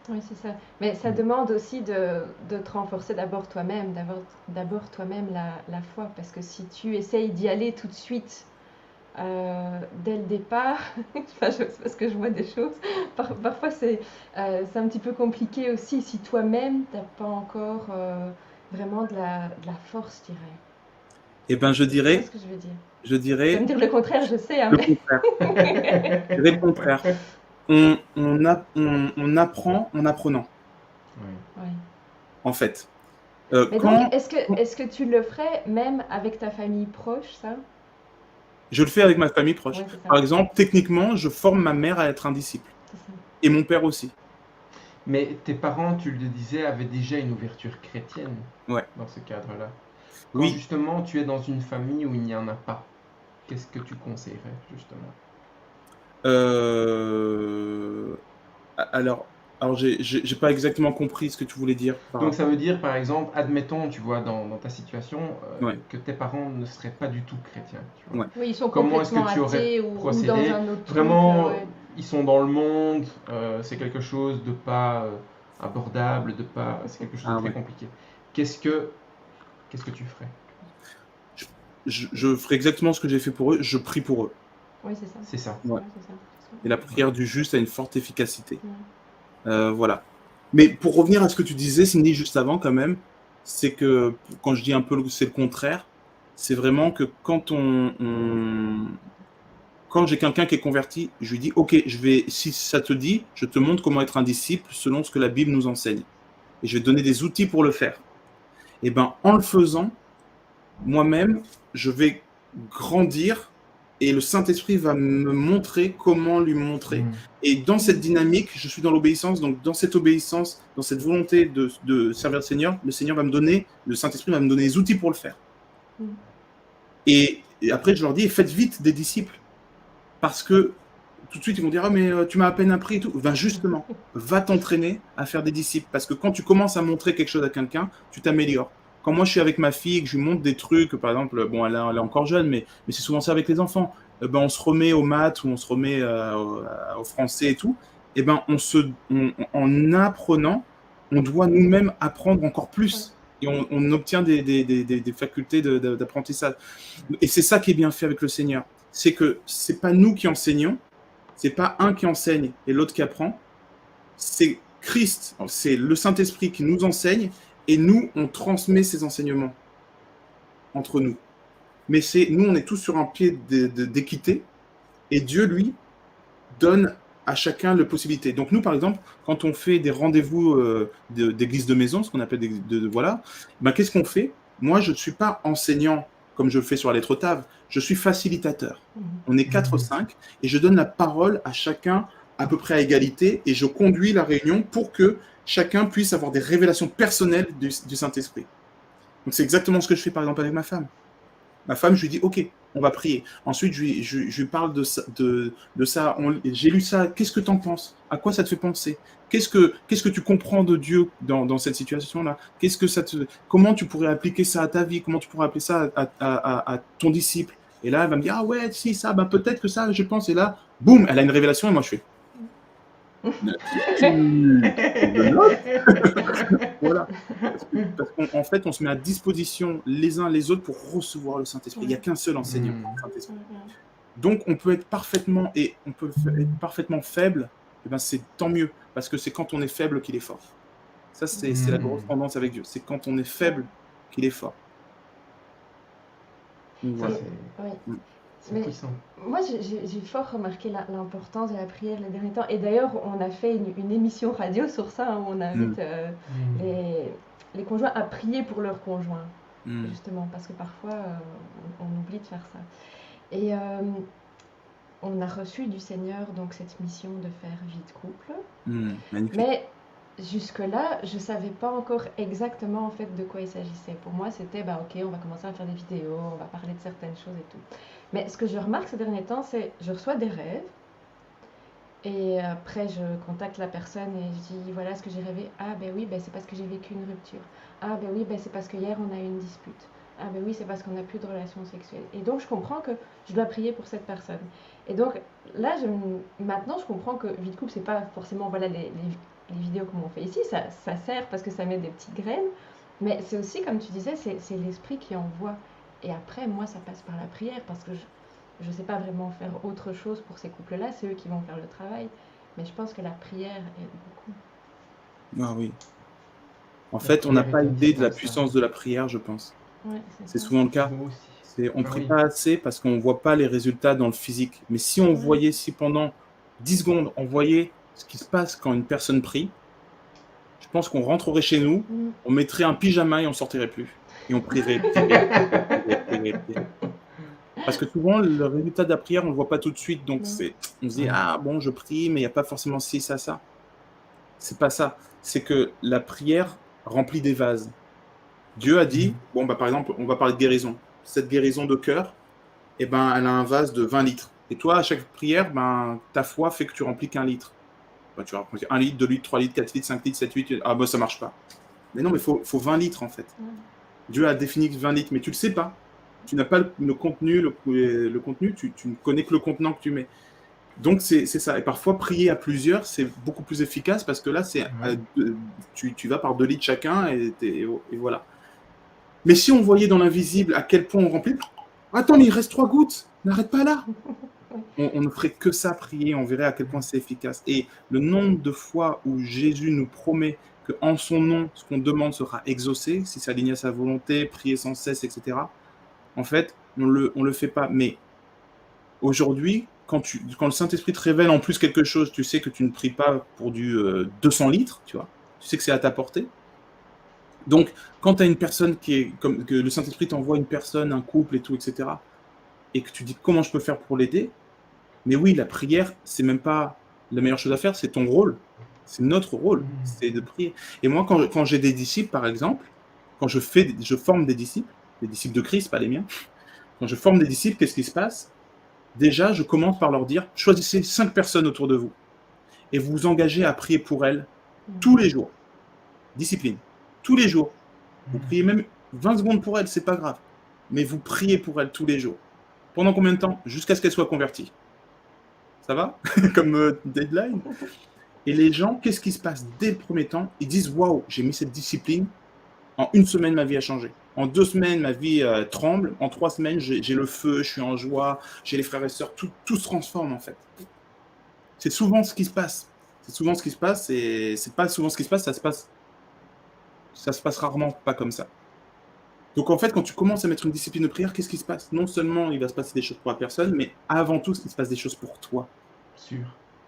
Oui, c'est ça. Mais ça demande aussi de te renforcer d'abord toi-même, d'abord toi-même la foi. Parce que si tu essayes d'y aller tout de suite, dès le départ, enfin, c'est parce que je vois des choses, parfois c'est un petit peu compliqué aussi si toi-même tu n'as pas encore vraiment de la force, je dirais. Eh bien, je C'est dirais... ce que je veux dire. Je dirais... Tu vas me dire le contraire, je sais. Hein, le contraire. Je dirais le contraire. On apprend en apprenant. Oui. Oui. En fait. Mais donc, est-ce que tu le ferais même avec ta famille proche, ça? Je le fais avec ma famille proche. Ouais, c'est ça. Par exemple, techniquement, je forme ma mère à être un disciple. C'est ça. Et mon père aussi. Mais tes parents, tu le disais, avaient déjà une ouverture chrétienne Ouais. dans ce cadre-là. Quand Oui. justement tu es dans une famille où il n'y en a pas, qu'est-ce que tu conseillerais justement? Alors, j'ai pas exactement compris ce que tu voulais dire. Donc ça veut dire, par exemple, admettons, tu vois, dans ta situation, Ouais. que tes parents ne seraient pas du tout chrétiens. Tu vois. Ouais. Oui, ils sont Comment est-ce complètement que tu aurais athées ou procédé? dans un autre Vraiment, truc. Ouais. ils sont dans le monde, c'est quelque chose de pas abordable, c'est quelque chose de Ah très ouais. compliqué. Qu'est-ce que tu ferais? Je ferai exactement ce que j'ai fait pour eux. Je prie pour eux. Oui, c'est ça. C'est ça. Ouais. Ouais, c'est ça. Et la prière du juste a une forte efficacité. Ouais. Voilà. Mais pour revenir à ce que tu disais, Cindy, juste avant, quand même, c'est que quand je dis un peu c'est le contraire, c'est vraiment que quand quand j'ai quelqu'un qui est converti, je lui dis, ok, si ça te dit, je te montre comment être un disciple selon ce que la Bible nous enseigne. Et je vais te donner des outils pour le faire. Et ben, en le faisant, moi-même, je vais grandir et le Saint-Esprit va me montrer comment lui montrer. Et dans cette dynamique, je suis dans l'obéissance. Donc, dans cette obéissance, dans cette volonté de servir le Seigneur va me donner, le Saint-Esprit va me donner les outils pour le faire. Et après, je leur dis, faites vite des disciples. Parce que tout de suite, ils vont dire, ah, mais tu m'as à peine appris et tout. Ben justement, va t'entraîner à faire des disciples. Parce que quand tu commences à montrer quelque chose à quelqu'un, tu t'améliores. Quand moi, je suis avec ma fille et que je lui montre des trucs, par exemple, bon, elle est encore jeune, mais c'est souvent ça avec les enfants. Ben, on se remet aux maths ou on se remet au français et tout. En apprenant, on doit nous-mêmes apprendre encore plus. et on obtient des facultés d'apprentissage. Et c'est ça qui est bien fait avec le Seigneur. C'est que c'est pas nous qui enseignons, c'est pas un qui enseigne et l'autre qui apprend. C'est Christ, c'est le Saint-Esprit qui nous enseigne et nous, on transmet ces enseignements entre nous. Mais nous, on est tous sur un pied d'équité et Dieu, lui, donne à chacun la possibilité. Donc nous, par exemple, quand on fait des rendez-vous d'église de maison, ce qu'on appelle voilà, ben, qu'est-ce qu'on fait? Moi, je ne suis pas enseignant comme je le fais sur la lettre Tav, je suis facilitateur. On est 4-5 et je donne la parole à chacun à peu près à égalité et je conduis la réunion pour que chacun puisse avoir des révélations personnelles du Saint-Esprit. Donc c'est exactement ce que je fais par exemple avec ma femme. Ma femme, je lui dis, OK, on va prier. Ensuite, je lui parle de ça. J'ai lu ça, qu'est-ce que tu en penses? À quoi ça te fait penser? Qu'est-ce que tu comprends de Dieu dans cette situation-là? Comment tu pourrais appliquer ça à ta vie? Comment tu pourrais appliquer ça à ton disciple? Et là, elle va me dire, ah ouais, si, ça, ben peut-être que ça, je pense. Et là, boum, elle a une révélation et moi, je fais. Voilà. Parce qu'en fait, on se met à disposition les uns les autres pour recevoir le Saint-Esprit. Il n'y a qu'un seul enseignant, le Saint-Esprit. Donc, on peut être parfaitement faible, et ben c'est tant mieux, parce que c'est quand on est faible qu'il est fort. Ça, c'est la grosse tendance avec Dieu. C'est quand on est faible qu'il est fort. Donc, voilà. C'est puissant. Moi, j'ai fort remarqué l'importance de la prière les derniers temps. Et d'ailleurs, on a fait une émission radio sur ça, où on invite les conjoints à prier pour leurs conjoints, justement, parce que parfois, on oublie de faire ça. Et on a reçu du Seigneur donc cette mission de faire vie de couple. Magnifique. Mais jusque-là, je ne savais pas encore exactement en fait de quoi il s'agissait. Pour moi, c'était ok, on va commencer à faire des vidéos, on va parler de certaines choses et tout. Mais ce que je remarque ces derniers temps, c'est je reçois des rêves et après je contacte la personne et je dis voilà ce que j'ai rêvé. Ah ben oui, c'est parce que j'ai vécu une rupture. Ah ben oui, c'est parce que hier on a eu une dispute. Ah ben oui, c'est parce qu'on n'a plus de relations sexuelles. Et donc je comprends que je dois prier pour cette personne. Et donc là, maintenant je comprends que vie de couple, c'est pas forcément les vidéos comme on fait ici, ça sert parce que ça met des petites graines, mais c'est aussi, comme tu disais, c'est l'esprit qui envoie. Et après, moi, ça passe par la prière, parce que je ne sais pas vraiment faire autre chose pour ces couples-là, c'est eux qui vont faire le travail, mais je pense que la prière aide beaucoup. Ah oui. En fait, on n'a pas idée de la puissance de la prière, je pense. Ouais, c'est souvent le cas. On ne prie pas assez parce qu'on ne voit pas les résultats dans le physique. Mais si on voyait, si pendant 10 secondes, on voyait ce qui se passe quand une personne prie, je pense qu'on rentrerait chez nous, on mettrait un pyjama et on ne sortirait plus. Et on prierait. Parce que souvent, le résultat de la prière, on ne le voit pas tout de suite. Donc, on se dit, ah bon, je prie, mais il n'y a pas forcément ci, ça. C'est pas ça. C'est que la prière remplit des vases. Dieu a dit, par exemple, on va parler de guérison. Cette guérison de cœur, elle a un vase de 20 litres. Et toi, à chaque prière, ta foi fait que tu remplis qu'un litre. Tu vas remplir 1 litre, 2 litres, 3 litres, 4 litres, 5 litres, 7 litres. Ah ça ne marche pas. Mais non, mais il faut 20 litres en fait. Dieu a défini 20 litres, mais tu ne le sais pas. Tu n'as pas le contenu, le contenu, tu ne connais que le contenant que tu mets. Donc, c'est ça. Et parfois, prier à plusieurs, c'est beaucoup plus efficace parce que là, tu vas par 2 litres chacun et voilà. Mais si on voyait dans l'invisible à quel point on remplit, attends, mais il reste 3 gouttes, n'arrête pas là. On ne ferait que ça, prier, on verrait à quel point c'est efficace. Et le nombre de fois où Jésus nous promet qu'en son nom, ce qu'on demande sera exaucé, si ça aligne à sa volonté, prier sans cesse, etc. En fait, on le fait pas. Mais aujourd'hui, quand le Saint-Esprit te révèle en plus quelque chose, tu sais que tu ne pries pas pour du 200 litres, tu vois. Tu sais que c'est à ta portée. Donc, quand tu as une personne que le Saint-Esprit t'envoie une personne, un couple et tout, etc., et que tu dis comment je peux faire pour l'aider, mais oui, la prière, c'est même pas la meilleure chose à faire, c'est ton rôle. C'est notre rôle, c'est de prier. Et moi, quand j'ai des disciples, par exemple, quand je forme des disciples de Christ, pas les miens, quand je forme des disciples, qu'est-ce qui se passe? Déjà, je commence par leur dire, choisissez 5 personnes autour de vous et vous vous engagez à prier pour elles tous les jours. Discipline. Tous les jours. Vous priez même 20 secondes pour elles, c'est pas grave. Mais vous priez pour elles tous les jours. Pendant combien de temps? Jusqu'à ce qu'elles soient converties. Ça va? Comme deadline. Et les gens, qu'est-ce qui se passe dès le premier temps? Ils disent, waouh, j'ai mis cette discipline. En 1 semaine, ma vie a changé. En 2 semaines, ma vie tremble. En 3 semaines, j'ai le feu, je suis en joie, j'ai les frères et sœurs, tout se transforme en fait. C'est souvent ce qui se passe. C'est souvent ce qui se passe et c'est pas souvent ce qui se passe, ça se passe rarement pas comme ça. Donc en fait, quand tu commences à mettre une discipline de prière, qu'est-ce qui se passe? Non seulement il va se passer des choses pour la personne, mais avant tout, il se passe des choses pour toi. Sûr.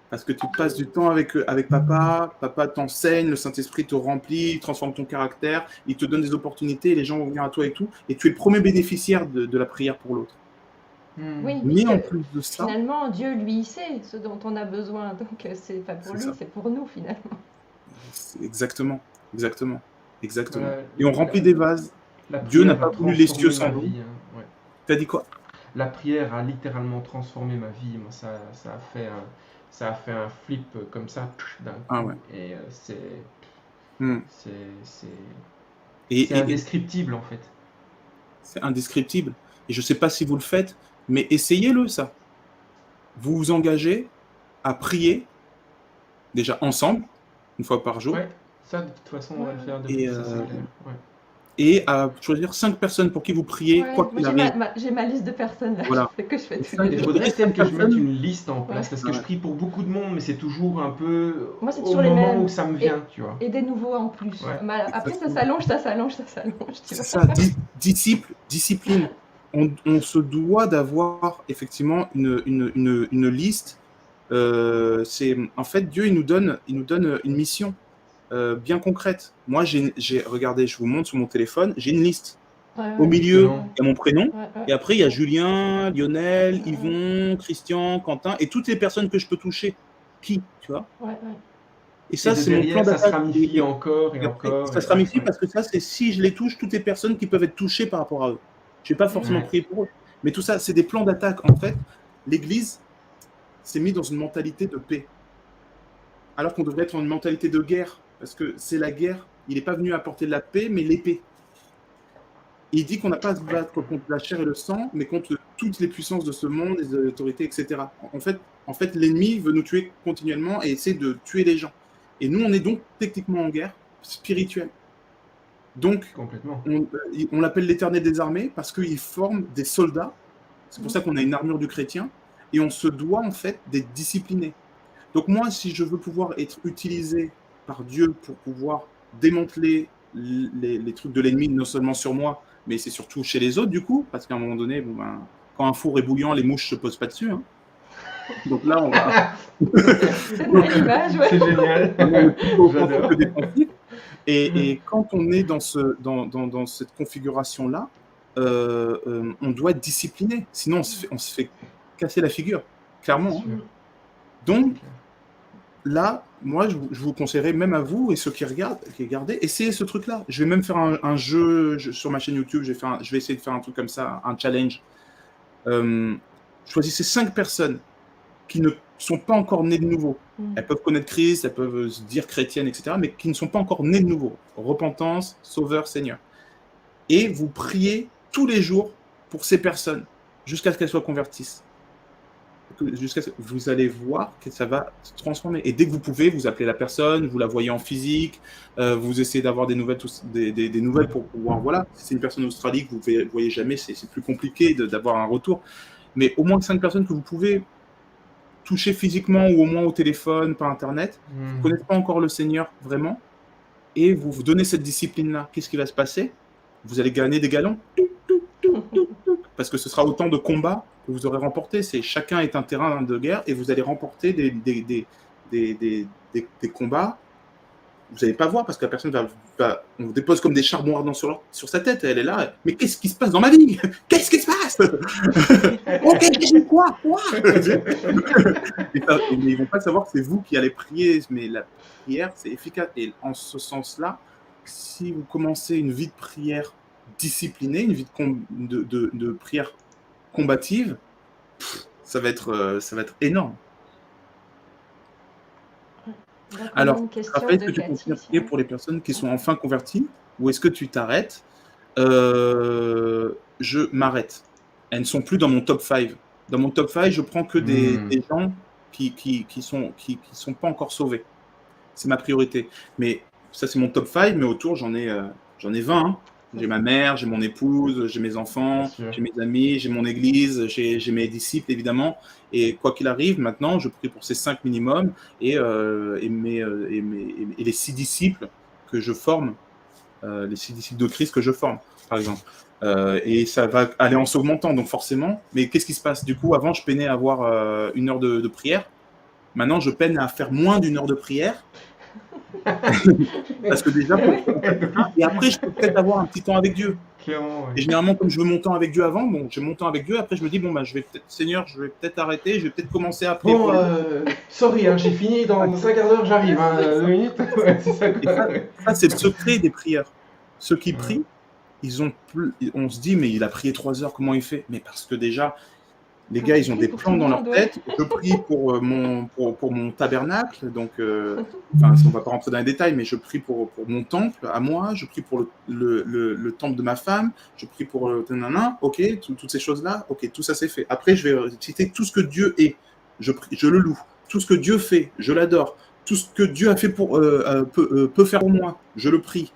Parce que tu passes du temps avec papa, papa t'enseigne, le Saint-Esprit te remplit, il transforme ton caractère, il te donne des opportunités, les gens vont venir à toi et tout, et tu es le premier bénéficiaire de la prière pour l'autre. Oui, Mais en puisque plus de ça, finalement, Dieu, lui, il sait ce dont on a besoin. Donc, c'est pas pour c'est lui, ça. c'est pour nous, finalement. Exactement. Voilà, Et on remplit des vases. la Dieu n'a prière a pas voulu les cieux transformé sans ma nous. vie, hein, ouais. T'as dit quoi? La prière a littéralement transformé ma vie. Moi, ça a fait un flip comme ça d'un coup. Ah ouais. Et Hmm. c'est indescriptible en fait. C'est indescriptible. Et je ne sais pas si vous le faites, mais essayez-le ça. Vous vous engagez à prier, déjà ensemble, une fois par jour, Ouais, ça de toute façon on va le faire Et, depuis, ça c'est clair. Ouais. et à choisir 5 personnes pour qui vous priez, Ouais, quoi moi, qu'il j'ai arrive. j'ai ma liste de personnes là, Voilà. que je fais tous ça, les Il jours. faudrait peut-être que je mette personne. une liste en place parce que Ouais. je prie pour beaucoup de monde, mais c'est toujours un peu Moi, c'est au toujours les moment mêmes. où ça me vient, tu vois. Et des nouveaux en plus. Ouais. Mais après, ça Exactement. s'allonge, tu C'est vois. ça, discipline. On se doit d'avoir effectivement une liste. En fait, Dieu, il nous donne une mission bien concrète. Moi, regardez, je vous montre sur mon téléphone, j'ai une liste. Au milieu, Excellent. il y a mon prénom. Ouais. Et après, il y a Julien, Lionel, Yvon, Christian, Quentin, et toutes les personnes que je peux toucher. Qui, tu vois? Ouais. Et ça, Et de c'est mon plan derrière, ça se d'attaque. ramifie encore et Et après, encore. ça se ramifie parce que ça, c'est si je les touche, toutes les personnes qui peuvent être touchées par rapport à eux. Je ne vais pas forcément Ouais. prier pour eux. Mais tout ça, c'est des plans d'attaque. En fait, l'Église s'est mise dans une mentalité de paix. Alors qu'on devrait être dans une mentalité de guerre. Parce que c'est la guerre. Il n'est pas venu apporter de la paix, mais l'épée. Il dit qu'on n'a pas à se battre contre la chair et le sang, mais contre toutes les puissances de ce monde, les autorités, etc. En fait, l'ennemi veut nous tuer continuellement et essaie de tuer les gens. Et nous, on est donc techniquement en guerre spirituelle. Donc, Complètement. on l'appelle l'Éternel des armées parce qu'il forme des soldats. C'est pour ça qu'on a une armure du chrétien. Et on se doit, en fait, d'être discipliné. Donc moi, si je veux pouvoir être utilisé par Dieu pour pouvoir démanteler les trucs de l'ennemi, non seulement sur moi, mais c'est surtout chez les autres, du coup, parce qu'à un moment donné, quand un four est bouillant, les mouches ne se posent pas dessus. Hein. Donc là, on va... C'est une belle image, ouais. C'est génial. J'adore. Et quand on est dans cette configuration-là, on doit être discipliné. Sinon, on se fait casser la figure, clairement. Hein. Donc, là, moi, je vous conseillerais, même à vous et ceux qui regardez, essayez ce truc-là. Je vais même faire un jeu sur ma chaîne YouTube. Je vais essayer de faire un truc comme ça, un challenge. Choisissez 5 personnes qui ne sont pas encore nées de nouveau. Elles peuvent connaître Christ, elles peuvent se dire chrétiennes, etc., mais qui ne sont pas encore nées de nouveau. Repentance, Sauveur, Seigneur. Et vous priez tous les jours pour ces personnes, jusqu'à ce qu'elles soient convertissent. Vous allez voir que ça va se transformer. Et dès que vous pouvez, vous appelez la personne, vous la voyez en physique, vous essayez d'avoir des nouvelles, des nouvelles pour pouvoir... Voilà, si c'est une personne d'Australie que vous ne voyez jamais, c'est plus compliqué d'avoir un retour. Mais au moins 5 personnes que vous pouvez toucher physiquement ou au moins au téléphone, par Internet, vous ne connaissez pas encore le Seigneur vraiment, et vous vous donnez cette discipline-là. Qu'est-ce qui va se passer? Vous allez gagner des galons. Parce que ce sera autant de combats que vous aurez remportés. Chacun est un terrain de guerre et vous allez remporter des combats. Vous n'allez pas voir parce que la personne on vous dépose comme des charbons ardents sur sa tête. Elle est là. Mais qu'est-ce qui se passe dans ma vie? Qu'est-ce qui se passe? Ok, j'ai quoi? Mais ils ne vont pas savoir que c'est vous qui allez prier. Mais la prière, c'est efficace. Et en ce sens-là, si vous commencez une vie de prière disciplinée, une vie de prière combative, ça va être énorme. Alors, Raphaël, est-ce que tu continues à prier pour les personnes qui sont enfin converties ou est-ce que tu t'arrêtes? Je m'arrête. Elles ne sont plus dans mon top 5. Dans mon top 5, je prends que des gens qui sont pas encore sauvés. C'est ma priorité. Mais ça, c'est mon top 5, mais autour, j'en ai J'en ai 20. Hein. J'ai ma mère, j'ai mon épouse, j'ai mes Bien enfants, sûr. j'ai mes amis, j'ai mon église, j'ai mes disciples, évidemment. Et quoi qu'il arrive, maintenant, je prie pour ces 5 minimums et les 6 disciples que je forme, les 6 disciples de Christ que je forme, par exemple. Et ça va aller en s'augmentant, donc forcément. Mais qu'est-ce qui se passe? Du coup, avant, je peinais à avoir 1 heure de prière. Maintenant, je peine à faire moins d'1 heure de prière. Parce que déjà, pour et après, je peux peut-être avoir un petit temps avec Dieu. Clairement, Et oui. généralement, comme je veux mon temps avec Dieu avant, bon, j'ai mon temps avec Dieu. Après, je me dis, bon, bah, je vais peut-être, Seigneur, je vais peut-être arrêter. Je vais peut-être commencer à prier Bon, pour les sorry, hein, j'ai fini dans 5 quarts d'heure, j'arrive, hein, 2 minutes. Ouais, c'est ça, Et quoi. ça, c'est le secret des prières. Ceux qui Ouais. prient, on se dit, mais il a prié 3 heures, comment il fait? Mais parce que déjà, les Quand gars, tu ils ont pries des pour tout plans le dans leur monde, ouais. tête. Je prie pour mon tabernacle, donc, enfin, on va pas rentrer dans les détails, mais je prie pour mon temple à moi, je prie pour le temple de ma femme, je prie pour nanana, ok, toutes ces choses-là, ok, tout ça c'est fait. Après, je vais citer tout ce que Dieu est, je le loue. Tout ce que Dieu fait, je l'adore. Tout ce que Dieu a fait peut faire pour moi, je le prie.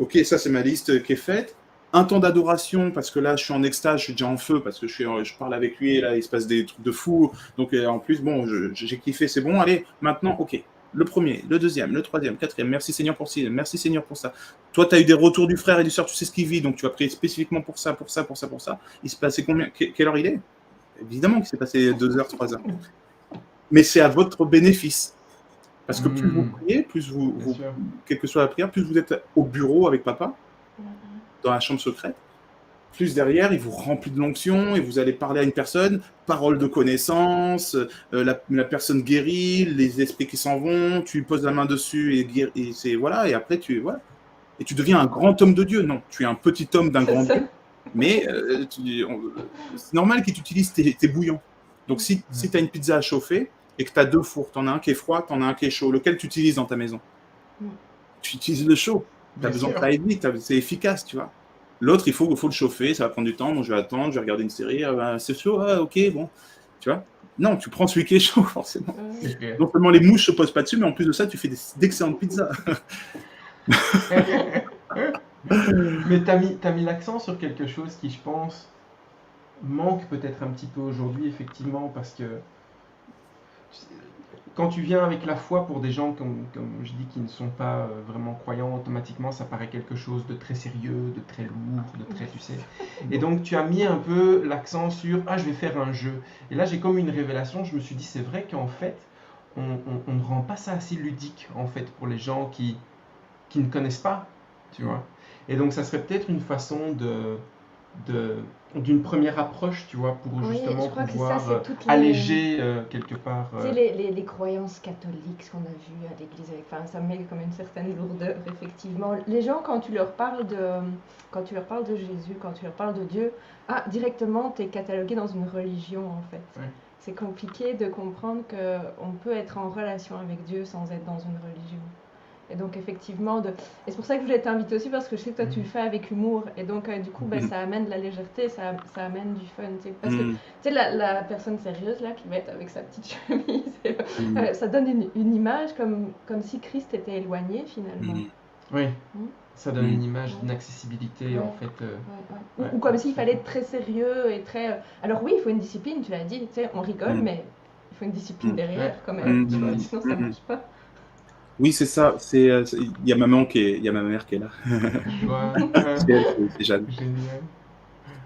Ok, ça c'est ma liste qui est faite. Un temps d'adoration, parce que là je suis en extase, je suis déjà en feu, parce que je parle avec lui et là il se passe des trucs de fou. Donc en plus, bon, j'ai kiffé, c'est bon. Allez, maintenant, ok. Le premier, le deuxième, le troisième, quatrième. Merci Seigneur pour ci, merci Seigneur pour ça. Toi, tu as eu des retours du frère et du sœur, tu sais ce qu'il vit, donc tu vas prier spécifiquement pour ça, pour ça, pour ça, pour ça. Il se passait combien? Quelle heure il est? Évidemment qu'il s'est passé 2 heures, 3 heures. Mais c'est à votre bénéfice. Parce que plus vous priez, plus Bien sûr. quelle que soit la prière, plus vous êtes au bureau avec papa, dans la chambre secrète, plus derrière, il vous remplit de l'onction et vous allez parler à une personne, parole de connaissance, la personne guérit, les esprits qui s'en vont, tu lui poses la main dessus et c'est voilà, et après voilà. Et tu deviens un grand homme de Dieu. Non, tu es un petit homme d'un C'est grand ça. Dieu, mais c'est normal qu'il utilise tes bouillons. Donc si tu as une pizza à chauffer et que tu as 2 fours, tu en as un qui est froid, tu en as un qui est chaud, lequel tu utilises dans ta maison? Tu utilises le chaud. Tu as Bien besoin que sûr. ça aille vite, c'est efficace, tu vois. L'autre, il faut le chauffer, ça va prendre du temps, donc je vais attendre, je vais regarder une série, c'est chaud, ok, bon, tu vois. Non, tu prends celui qui est chaud, forcément. Ok. Non seulement les mouches se posent pas dessus, mais en plus de ça, tu fais d'excellentes pizzas. Mais t'as mis l'accent sur quelque chose qui, je pense, manque peut-être un petit peu aujourd'hui, effectivement, parce que quand tu viens avec la foi pour des gens, comme je dis, qui ne sont pas vraiment croyants, automatiquement, ça paraît quelque chose de très sérieux, de très lourd, de très, tu sais. Et donc, tu as mis un peu l'accent sur « Ah, je vais faire un jeu ». Et là, j'ai comme une révélation, je me suis dit, c'est vrai qu'en fait, on ne rend pas ça assez ludique, en fait, pour les gens qui ne connaissent pas, tu vois. Et donc, ça serait peut-être une façon d'une première approche, tu vois, pour Oui, justement je crois que ça, pouvoir c'est toutes les... alléger quelque part. Tu sais, les croyances catholiques, ce qu'on a vu à l'église, enfin, ça met comme une certaine lourdeur, effectivement. Les gens, quand tu leur parles de Jésus, quand tu leur parles de Dieu, directement, tu es catalogué dans une religion, en fait. Ouais. C'est compliqué de comprendre qu'on peut être en relation avec Dieu sans être dans une religion. Et donc, effectivement, et c'est pour ça que je voulais t'inviter aussi, parce que je sais que toi, tu le fais avec humour. Et donc, du coup, ça amène de la légèreté, ça amène du fun. T'sais. Parce que, tu sais, la personne sérieuse, là, qui va être avec sa petite chemise, ça donne une image comme si Christ était éloigné, finalement. Oui, ça donne une image d'inaccessibilité, en fait. Ou comme s'il fallait être très sérieux et très... Alors oui, il faut une discipline, tu l'as dit, tu sais, on rigole, mais il faut une discipline derrière, quand même, tu vois, sinon ça marche pas. Oui, c'est ça. Il y a ma mère qui est là. C'est Jeanne.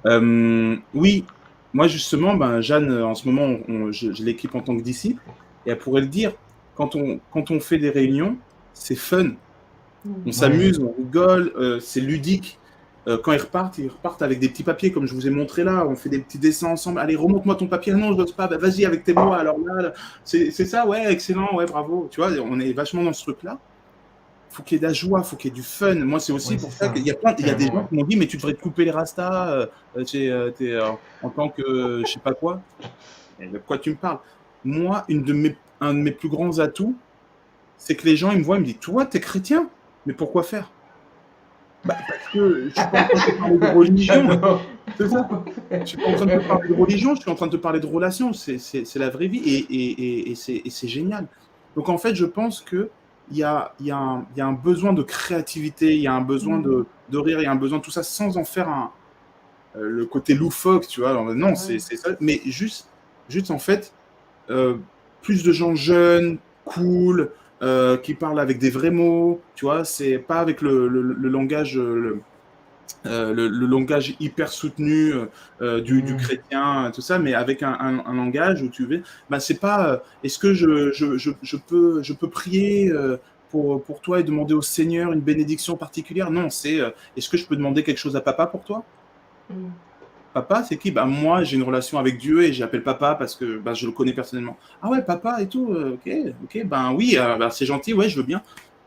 Génial. Oui, moi justement, Jeanne, en ce moment, je l'équipe en tant que disciple, et elle pourrait le dire. Quand on fait des réunions, c'est fun. On s'amuse, on rigole, c'est ludique. Quand ils repartent avec des petits papiers, comme je vous ai montré là. On fait des petits dessins ensemble. Allez, remonte-moi ton papier. Non, je n'ose pas. Vas-y avec tes mots. Alors là, c'est ça, ouais, excellent, ouais, bravo. Tu vois, on est vachement dans ce truc-là. Il faut qu'il y ait de la joie, il faut qu'il y ait du fun. Moi, c'est aussi pour ça qu'il y a des gens qui m'ont dit, mais tu devrais te couper les rastas en tant que je sais pas quoi. Et de quoi tu me parles? Moi, un de mes plus grands atouts, c'est que les gens, ils me voient, ils me disent, toi, t'es chrétien, mais pourquoi faire? Parce que je suis pas en train de te parler de religion. C'est ça. Je suis pas en train de te parler de religion, je suis en train de te parler de relation. C'est la vraie vie et c'est génial. Donc en fait, je pense que il y a un besoin de créativité, il y a un besoin de de rire et un besoin de tout ça sans en faire le côté loufoque, tu vois. Alors, non, c'est Ouais. ça. Mais juste en fait, euh, plus de gens jeunes, cool, qui parlent avec des vrais mots, tu vois. C'est pas avec le langage, le langage hyper soutenu du Hmm. chrétien, tout ça, mais avec un langage où tu veux. Bah, c'est pas. Est-ce que je peux prier pour toi et demander au Seigneur une bénédiction particulière? Non, c'est est-ce que je peux demander quelque chose à papa pour toi? Mm. Papa, c'est qui? Bah, moi, j'ai une relation avec Dieu et j'appelle papa parce que bah, je le connais personnellement. Ah ouais, papa et tout, ok, ben oui, bah, c'est gentil, ouais, je veux bien.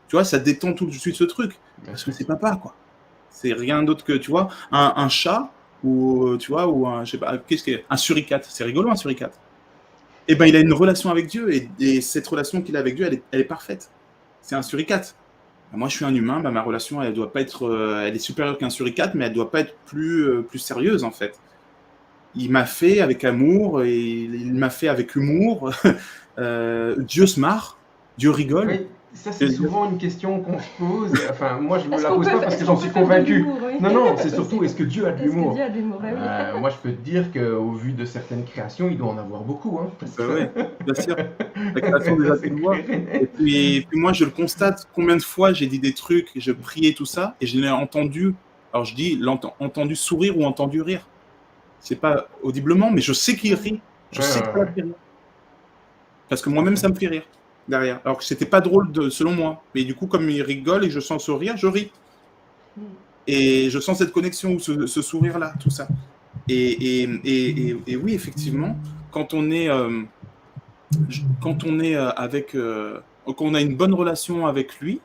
Tu vois, ça détend tout de suite ce truc. Bien Parce que sûr. c'est papa, quoi. C'est rien d'autre que, tu vois, un chat ou, tu vois, ou un, je sais pas, qu'est-ce que un suricate. C'est rigolo, un suricate. Eh ben, il a une relation avec Dieu et cette relation qu'il a avec Dieu, elle est parfaite. C'est un suricate. Moi, je suis un humain, bah, ma relation, elle doit pas être, elle est supérieure qu'un suricate, mais elle doit pas être plus sérieuse, en fait. Il m'a fait avec amour et il m'a fait avec humour. Dieu se marre, Dieu rigole. Oui, ça c'est souvent une question qu'on se pose. Enfin, moi je me Est-ce la qu'on pose peut, pas parce est-ce que qu'on j'en peut suis faire de convaincu. l'humour, oui. Non, non, c'est surtout Aussi. est-ce que Dieu a de Est-ce que l'humour? Dieu a de l'humour? Ah oui. Moi je peux te dire qu'au vu de certaines créations, il doit en avoir beaucoup. Hein, parce Bah que... ouais, bien sûr. La création déjà, ça tu c'est le clair vois. et Et net. puis moi, je le constate combien de fois j'ai dit des trucs, je priais tout ça, et je l'ai entendu. Alors je dis entendu sourire ou entendu rire. C'est pas audiblement, mais je sais qu'il rit. Je Ouais, sais que ouais, ça l'a ouais, fait rire. Parce que tout à moi-même, fait. ça me fait rire derrière. Alors que c'était pas drôle selon moi. Mais du coup, comme il rigole et je sens ce rire, je ris. Mm. Et je sens cette connexion ou ce sourire-là, tout ça. Et oui, effectivement, quand on est, avec, quand on a une bonne relation avec lui,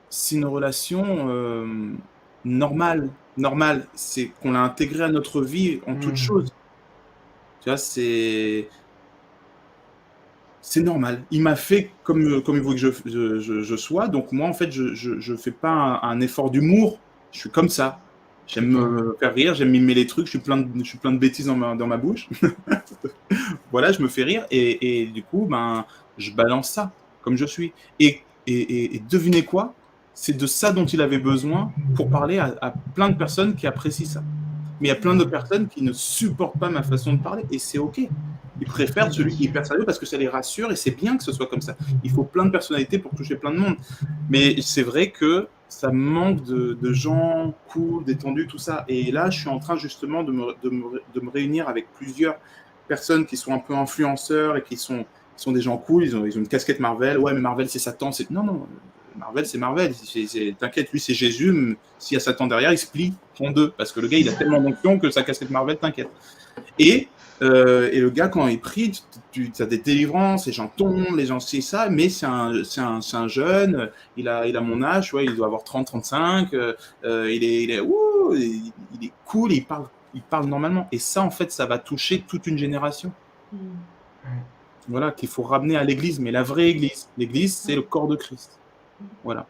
c'est une relation normale. C'est qu'on l'a intégré à notre vie en toute Hmm. chose. Tu vois, c'est normal. Il m'a fait comme il veut que je sois. Donc moi, en fait, je fais pas un effort d'humour. Je suis comme ça. Très J'aime bien. me faire rire, j'aime mimer les trucs. Je suis plein de bêtises dans ma bouche. Voilà, je me fais rire et du coup, ben, je balance ça comme je suis. Et devinez quoi? C'est de ça dont il avait besoin pour parler à plein de personnes qui apprécient ça. Mais il y a plein de personnes qui ne supportent pas ma façon de parler et c'est OK. Ils préfèrent Oui, bien celui qui est sûr. hyper sérieux parce que ça les rassure et c'est bien que ce soit comme ça. Il faut plein de personnalités pour toucher plein de monde. Mais c'est vrai que ça manque de gens cool, détendus, tout ça. Et là, je suis en train justement de me réunir avec plusieurs personnes qui sont un peu influenceurs et qui sont des gens cool. Ils ont une casquette Marvel. Ouais, mais Marvel, c'est Satan. Non, non. Marvel, c'est Marvel. T'inquiète, lui, c'est Jésus. S'il y a Satan derrière, il se plie en deux. Parce que le gars, il a tellement d'onction que sa casquette Marvel, t'inquiète. Et, et le gars, quand il prie, tu as des délivrances, les gens tombent, les gens c'est ça, mais c'est un jeune, il a mon âge, ouais, il doit avoir 30-35, il est cool, il parle normalement. Et ça, en fait, ça va toucher toute une génération. Mm. Ouais. Voilà, qu'il faut ramener à l'église, mais la vraie église. L'église, c'est Ouais. le corps de Christ. Mm. Voilà.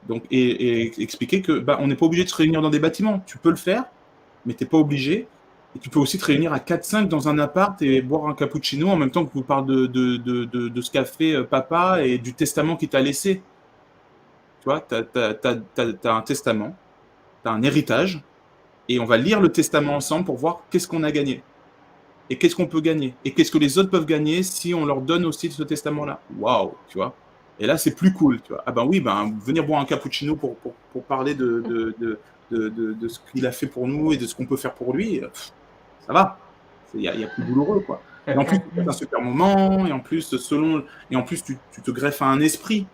Donc, et expliquer que bah, on n'est pas obligé de se réunir dans des bâtiments. Tu peux le faire, mais tu n'es pas obligé. Et tu peux aussi te réunir à 4-5 dans un appart et boire un cappuccino en même temps que vous parlez de ce qu'a fait papa et du testament qu'il t'a laissé. Tu vois, tu as un testament, tu as un héritage, et on va lire le testament ensemble pour voir qu'est-ce qu'on a gagné. Et qu'est-ce qu'on peut gagner. Et qu'est-ce que les autres peuvent gagner si on leur donne aussi ce testament-là. Waouh, tu vois. Et là, c'est plus cool, tu vois. Ah ben oui, ben, venir boire un cappuccino pour parler de ce qu'il a fait pour nous et de ce qu'on peut faire pour lui, ça va. Il y a plus douloureux, quoi. Et en plus, tu passes un super moment, et en plus, tu te greffes à un esprit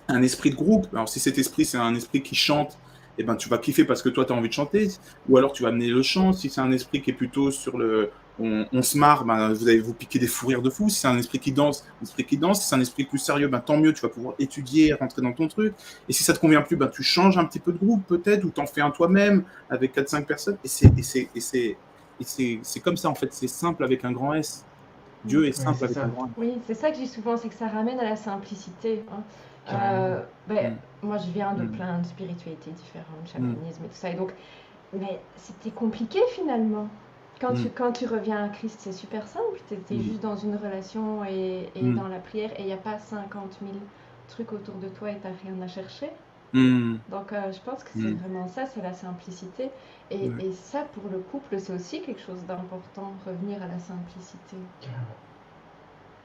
de groupe. Alors, si cet esprit, c'est un esprit qui chante, eh ben, tu vas kiffer parce que toi, tu as envie de chanter. Ou alors, tu vas amener le chant. Si c'est un esprit qui est plutôt sur le. On se marre, ben, vous allez vous piquer des fous rires de fou. Si c'est un esprit qui danse, un esprit qui danse. Si c'est un esprit plus sérieux, ben, tant mieux, tu vas pouvoir étudier, rentrer dans ton truc. Et si ça te convient plus, ben, tu changes un petit peu de groupe, peut-être, ou t'en fais un toi-même avec 4-5 personnes. C'est comme ça, en fait. C'est simple avec un grand S. Dieu est Ouais, simple c'est avec un ça, grand S. Oui, c'est ça que je dis souvent, c'est que ça ramène à la simplicité, hein. carrément. Ben, Mm. moi, je viens de Mm. plein de spiritualités différentes, Mm. chamanisme et tout ça. Et donc, mais c'était compliqué finalement. Mm. Quand tu reviens à Christ, c'est super simple. Tu es Mm. juste dans une relation et Mm. dans la prière et il n'y a pas 50 000 trucs autour de toi et tu n'as rien à chercher. Donc, je pense que c'est Mm. vraiment ça, c'est la simplicité. Ouais. Et ça, pour le couple, c'est aussi quelque chose d'important, revenir à la simplicité. Carrément.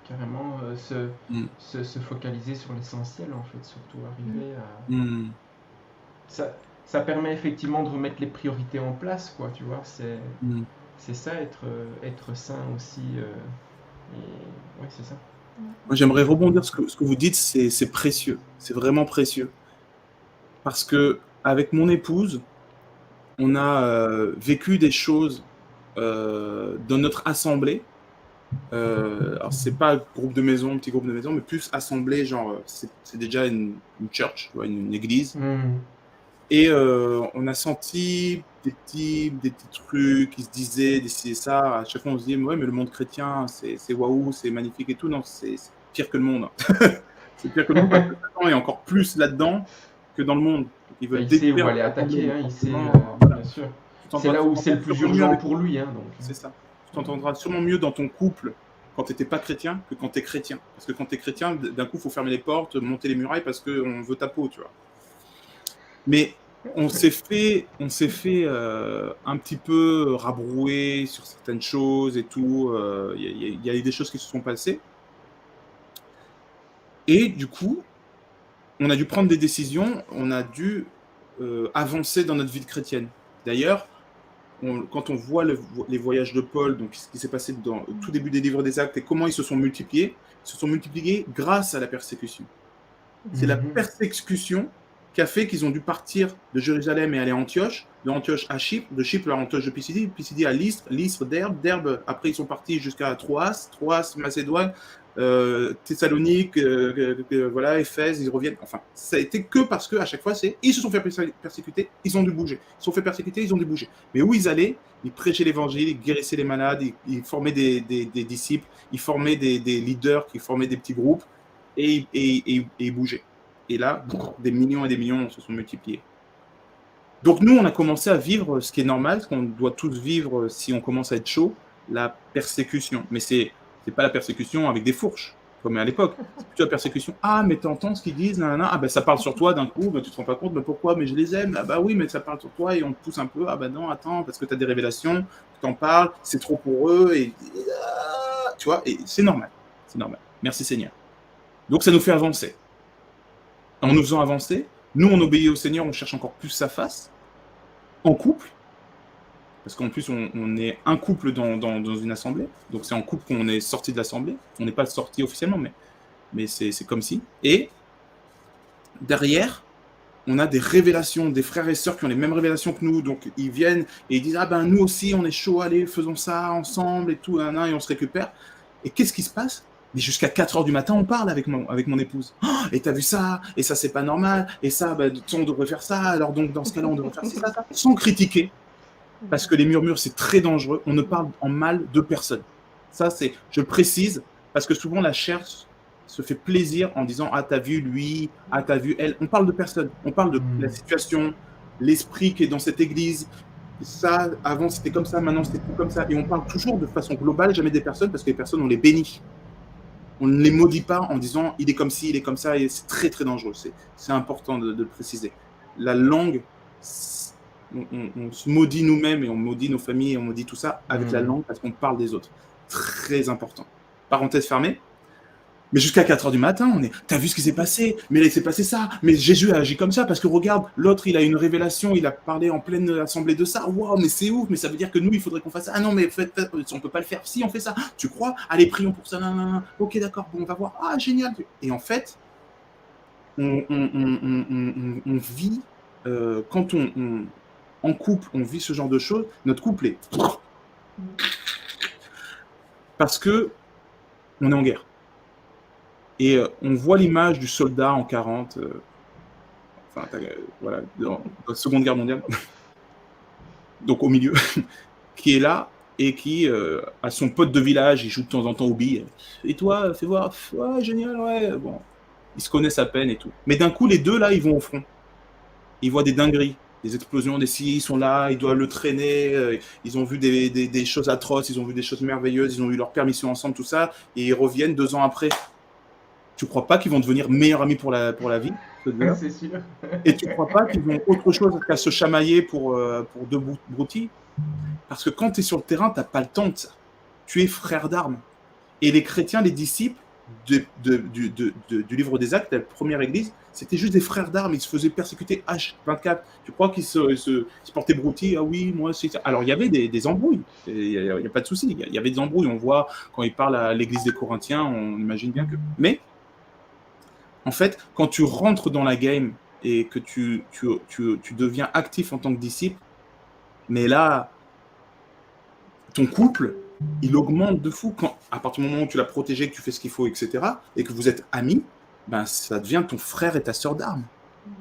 Carrément, Mm. se focaliser sur l'essentiel, en fait, surtout Mm. arriver à... Mm. Ça permet effectivement de remettre les priorités en place, quoi, tu vois. Mm. C'est ça, être sain aussi. Et... Ouais, c'est ça. Moi, j'aimerais rebondir ce que vous dites, c'est précieux, c'est vraiment précieux. Parce que avec mon épouse, on a vécu des choses dans notre assemblée. Alors, c'est pas groupe de maison, petit groupe de maison, mais plus assemblée, genre, c'est déjà une church, tu vois, une église. Hmm. Et on a senti des petits trucs qui se disaient, des ci et ça. À chaque fois, on se dit, ouais, mais le monde chrétien, c'est waouh, c'est magnifique et tout. Non, c'est pire que le monde. C'est pire que le monde parce que Satan est encore plus là-dedans que dans le monde. Donc, ils Bah, veulent il sait où détruire aller l'assemblée. attaquer, Donc, hein, il sait, forcément, voilà. bien sûr. Tu C'est t'entends- là tu où c'est t'entends le plus sûrement mieux urgent avec pour lui, hein, donc. C'est ça. Tu t'entendras sûrement mieux dans ton couple quand tu n'étais pas chrétien que quand tu es chrétien. Parce que quand tu es chrétien, d'un coup, il faut fermer les portes, monter les murailles parce qu'on veut ta peau, tu vois. Mais on s'est fait un petit peu rabrouer sur certaines choses et tout. Il y a eu des choses qui se sont passées. Et du coup, on a dû prendre des décisions, on a dû avancer dans notre vie de chrétienne. D'ailleurs, quand on voit les voyages de Paul, donc ce qui s'est passé dans au tout début des livres des Actes et comment ils se sont multipliés grâce à la persécution. C'est la Mhm. persécution qui a fait qu'ils ont dû partir de Jérusalem et aller à Antioche, de Antioche à Chypre, de Chypre à Antioche de Pisidie, Pisidie à Lystre, Lystre d'Herbe, d'Herbe, après ils sont partis jusqu'à Troas, Macédoine, Thessalonique, voilà, Éphèse, ils reviennent. Enfin, ça a été que parce que à chaque fois, ils se sont fait persécuter, ils ont dû bouger. Ils se sont fait persécuter, ils ont dû bouger. Mais où ils allaient, ils prêchaient l'évangile, ils guérissaient les malades, ils formaient des disciples, ils formaient des leaders, qui formaient des petits groupes, et ils bougeaient. Et là, des millions et des millions se sont multipliés. Donc nous, on a commencé à vivre ce qui est normal, ce qu'on doit tous vivre si on commence à être chaud, la persécution. Mais c'est pas la persécution avec des fourches, comme à l'époque. C'est plutôt la persécution. Ah, mais t'entends ce qu'ils disent, nanana. Ah ben ça parle sur toi d'un coup, ben, tu te rends pas compte, mais pourquoi? Mais je les aime. Ah bah oui, mais ça parle sur toi et on te pousse un peu. Ah ben non, attends, parce que tu as des révélations, tu t'en parles, c'est trop pour eux, et tu vois, et c'est normal. C'est normal. Merci Seigneur. Donc ça nous fait avancer. En nous faisant avancer, nous, on obéit au Seigneur, on cherche encore plus sa face, en couple, parce qu'en plus, on est un couple dans une assemblée, donc c'est en couple qu'on est sorti de l'assemblée, on n'est pas sorti officiellement, mais c'est comme si. Et derrière, on a des révélations, des frères et sœurs qui ont les mêmes révélations que nous, donc ils viennent et ils disent, ah ben nous aussi, on est chaud, allez, faisons ça ensemble et tout, et on se récupère. Et qu'est-ce qui se passe? Mais jusqu'à 4 heures du matin, on parle avec mon épouse. Oh, et t'as vu ça? Et ça, c'est pas normal. Et ça, bah, on devrait faire ça. Alors donc, dans ce cas-là, on devrait faire ça, ça. Sans critiquer. Parce que les murmures, c'est très dangereux. On ne parle en mal de personne. Ça, je le précise, parce que souvent, la chair se fait plaisir en disant, ah, t'as vu lui, ah, t'as vu elle. On parle de personne. On parle de la situation, l'esprit qui est dans cette église. Ça, avant, c'était comme ça. Maintenant, c'est plus comme ça. Et on parle toujours de façon globale, jamais des personnes, parce que les personnes, on les bénit. On ne les maudit pas en disant il est comme ci, il est comme ça, et c'est très très dangereux. C'est important de le préciser. La langue, on se maudit nous-mêmes et on maudit nos familles et on maudit tout ça avec la langue parce qu'on parle des autres. Très important. Parenthèse fermée. Mais jusqu'à 4 heures du matin, t'as vu ce qui s'est passé? Mais il s'est passé ça. Mais Jésus a agi comme ça parce que regarde, l'autre, il a une révélation, il a parlé en pleine assemblée de ça. Waouh, mais c'est ouf, mais ça veut dire que nous, il faudrait qu'on fasse ça. Ah non, mais on peut pas le faire. Si, on fait ça. Tu crois? Allez, prions pour ça. Ok, d'accord, bon, on va voir. Ah, génial. Et en fait, on vit, quand en couple, on vit ce genre de choses, notre couple est... Parce que on est en guerre. Et on voit l'image du soldat en 40, voilà, dans la Seconde Guerre mondiale, donc au milieu, qui est là et qui a son pote de village, il joue de temps en temps aux billes. Et toi, fais voir, ouais, génial, ouais, bon. Ils se connaissent à peine et tout. Mais d'un coup, les deux, là, ils vont au front. Ils voient des dingueries, des explosions, ils sont là, ils doivent le traîner, ils ont vu des choses atroces, ils ont vu des choses merveilleuses, ils ont eu leur permission ensemble, tout ça, et ils reviennent 2 ans après. Tu crois pas qu'ils vont devenir meilleurs amis pour la vie, ceux deux-là? C'est sûr. Et tu crois pas qu'ils ont autre chose qu'à se chamailler pour deux broutilles? Parce que quand tu es sur le terrain, tu n'as pas le temps de ça. Tu es frère d'armes. Et les chrétiens, les disciples du livre des Actes, la première église, c'était juste des frères d'armes. Ils se faisaient persécuter H24. Tu crois qu'ils se portaient broutilles? Ah oui, moi, c'est ça. Alors, il y avait des embrouilles. Il n'y a pas de souci. Il y avait des embrouilles. On voit, quand ils parlent à l'église des Corinthiens, on imagine bien que... Mais, en fait, quand tu rentres dans la game et que tu deviens actif en tant que disciple, mais là, ton couple, il augmente de fou. À partir du moment où tu l'as protégé, que tu fais ce qu'il faut, etc., et que vous êtes amis, ben, ça devient ton frère et ta sœur d'armes.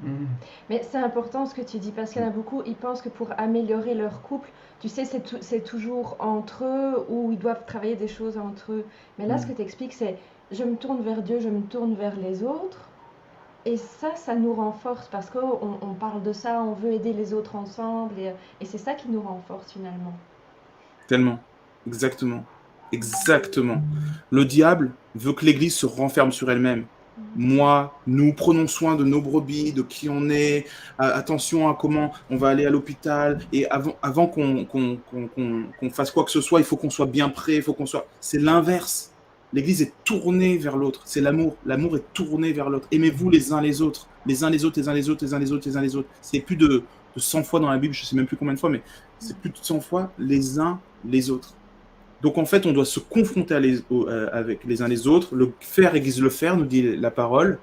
Mhm. Mais c'est important ce que tu dis, parce qu'il y en a beaucoup, ils pensent que pour améliorer leur couple, tu sais, c'est toujours entre eux, ou ils doivent travailler des choses entre eux. Mais là, ce que tu expliques, c'est je me tourne vers Dieu, je me tourne vers les autres. Et ça nous renforce, parce qu'on parle de ça, on veut aider les autres ensemble, et c'est ça qui nous renforce finalement. Tellement. Exactement. Exactement. Le diable veut que l'Église se renferme sur elle-même. Moi, nous prenons soin de nos brebis, de qui on est, attention à comment on va aller à l'hôpital, et avant qu'on fasse quoi que ce soit, il faut qu'on soit bien prêt, il faut qu'on soit... C'est l'inverse. L'Église est tournée vers l'autre, c'est l'amour. L'amour est tourné vers l'autre. Aimez-vous les uns les autres, les uns les autres, les uns les autres, les uns les autres, les uns les autres. C'est plus de 100 fois dans la Bible, je ne sais même plus combien de fois, mais c'est plus de 100 fois les uns les autres. Donc en fait, on doit se confronter avec les uns les autres. Le faire aiguise le faire, nous dit la parole.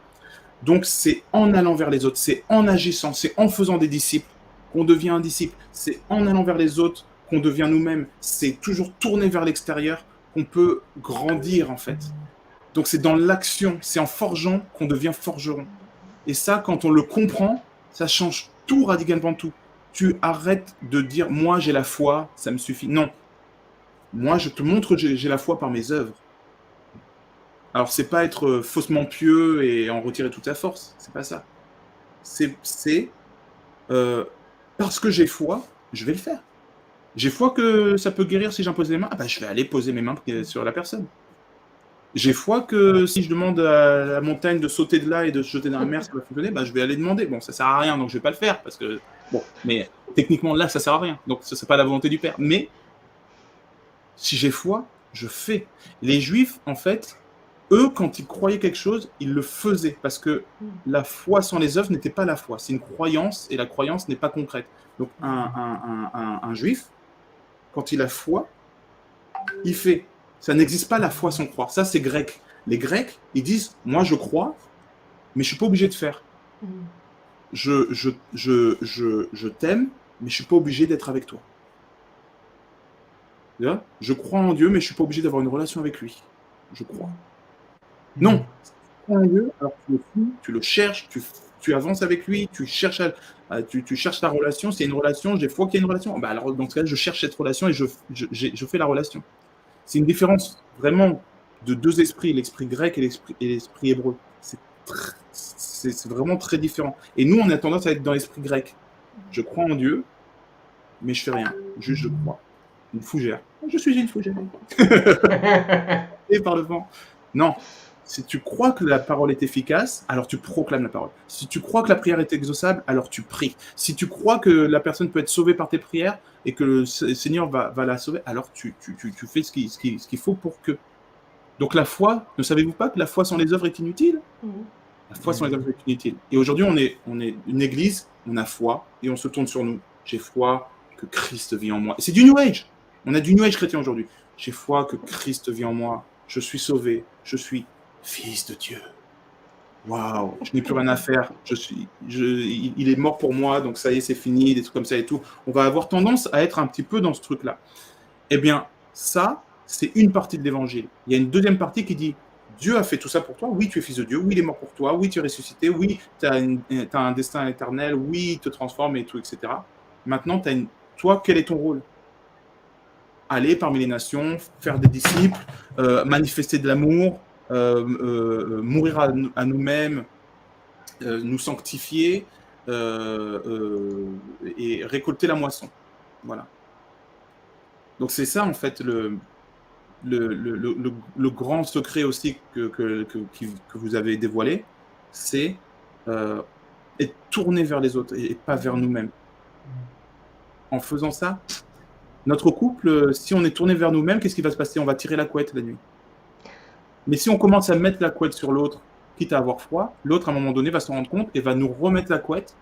Donc c'est en allant vers les autres, c'est en agissant, c'est en faisant des disciples qu'on devient un disciple. C'est en allant vers les autres qu'on devient nous-mêmes. C'est toujours tourner vers l'extérieur qu'on peut grandir en fait. Donc c'est dans l'action, c'est en forgeant qu'on devient forgeron. Et ça, quand on le comprend, ça change tout radicalement tout. Tu arrêtes de dire « moi j'ai la foi, ça me suffit ». Non. Moi, je te montre que j'ai la foi par mes œuvres. Alors, c'est pas être faussement pieux et en retirer toute sa force. C'est pas ça. C'est parce que j'ai foi, je vais le faire. J'ai foi que ça peut guérir si j'impose les mains. Ah bah, je vais aller poser mes mains sur la personne. J'ai foi que si je demande à la montagne de sauter de là et de se jeter dans la mer, ça va fonctionner, bah, je vais aller demander. Bon, ça sert à rien, donc je vais pas le faire parce que bon, mais techniquement là, ça sert à rien. Donc, ce n'est pas la volonté du Père. Mais si j'ai foi, je fais. Les Juifs, en fait, eux, quand ils croyaient quelque chose, ils le faisaient, parce que la foi sans les œuvres n'était pas la foi. C'est une croyance, et la croyance n'est pas concrète. Donc un Juif, quand il a foi, il fait. Ça n'existe pas la foi sans croire. Ça, c'est grec. Les Grecs, ils disent, moi je crois, mais je ne suis pas obligé de faire. Je t'aime, mais je ne suis pas obligé d'être avec toi. Je crois en Dieu, mais je ne suis pas obligé d'avoir une relation avec lui. Je crois. Non, tu crois en Dieu, alors tu le fous, tu le cherches, tu avances avec lui, tu cherches la relation. C'est une relation, j'ai foi qu'il y a une relation. Bah alors, dans ce cas, je cherche cette relation et je fais la relation. C'est une différence vraiment de deux esprits, l'esprit grec et l'esprit hébreu. C'est vraiment très différent. Et nous, on a tendance à être dans l'esprit grec. Je crois en Dieu, mais je fais rien. Juste, je crois. Une fougère. Je suis une fougère. Et par le vent. Non. Si tu crois que la parole est efficace, alors tu proclames la parole. Si tu crois que la prière est exaucable, alors tu pries. Si tu crois que la personne peut être sauvée par tes prières et que le Seigneur va la sauver, alors tu fais ce qu'il faut pour que. Donc la foi, ne savez-vous pas que la foi sans les œuvres est inutile? La foi sans les œuvres est inutile. Et aujourd'hui, on est une église, on a foi et on se tourne sur nous. J'ai foi que Christ vit en moi. Et c'est du New Age. On a du New Age chrétien aujourd'hui. J'ai foi que Christ vit en moi. Je suis sauvé. Je suis fils de Dieu. Waouh, je n'ai plus rien à faire. Il est mort pour moi, donc ça y est, c'est fini, des trucs comme ça et tout. On va avoir tendance à être un petit peu dans ce truc-là. Eh bien, ça, c'est une partie de l'évangile. Il y a une deuxième partie qui dit Dieu a fait tout ça pour toi. Oui, tu es fils de Dieu. Oui, il est mort pour toi. Oui, tu es ressuscité. Oui, tu as un destin éternel. Oui, il te transforme et tout, etc. Maintenant, toi, quel est ton rôle? Aller parmi les nations, faire des disciples, manifester de l'amour, mourir à nous-mêmes, nous sanctifier et récolter la moisson. Voilà. Donc c'est ça en fait le grand secret aussi que vous avez dévoilé, c'est être tourné vers les autres et pas vers nous-mêmes. En faisant ça, notre couple, si on est tourné vers nous-mêmes, qu'est-ce qui va se passer? On va tirer la couette la nuit. Mais si on commence à mettre la couette sur l'autre, quitte à avoir froid, l'autre, à un moment donné, va s'en rendre compte et va nous remettre la couette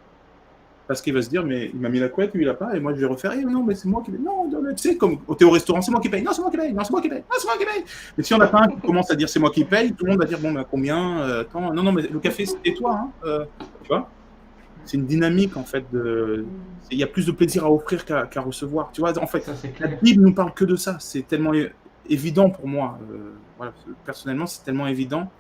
parce qu'il va se dire, mais il m'a mis la couette, lui, il n'a pas, et moi, je vais refaire, non, mais c'est moi qui paye. Non, tu sais, comme t'es au restaurant, c'est moi qui paye. Non, c'est moi qui paye. Non, c'est moi qui paye. Non, c'est moi qui paye. Mais si on n'a pas un qui commence à dire, c'est moi qui paye, tout le monde va dire, bon, ben, combien attends, non, mais le café, c'était toi. Hein, tu vois, c'est une dynamique, en fait. Il y a plus de plaisir à offrir qu'à recevoir. Tu vois, en fait, Ça, c'est la clair. Bible nous parle que de ça. C'est tellement évident pour moi. Voilà, personnellement, c'est tellement évident.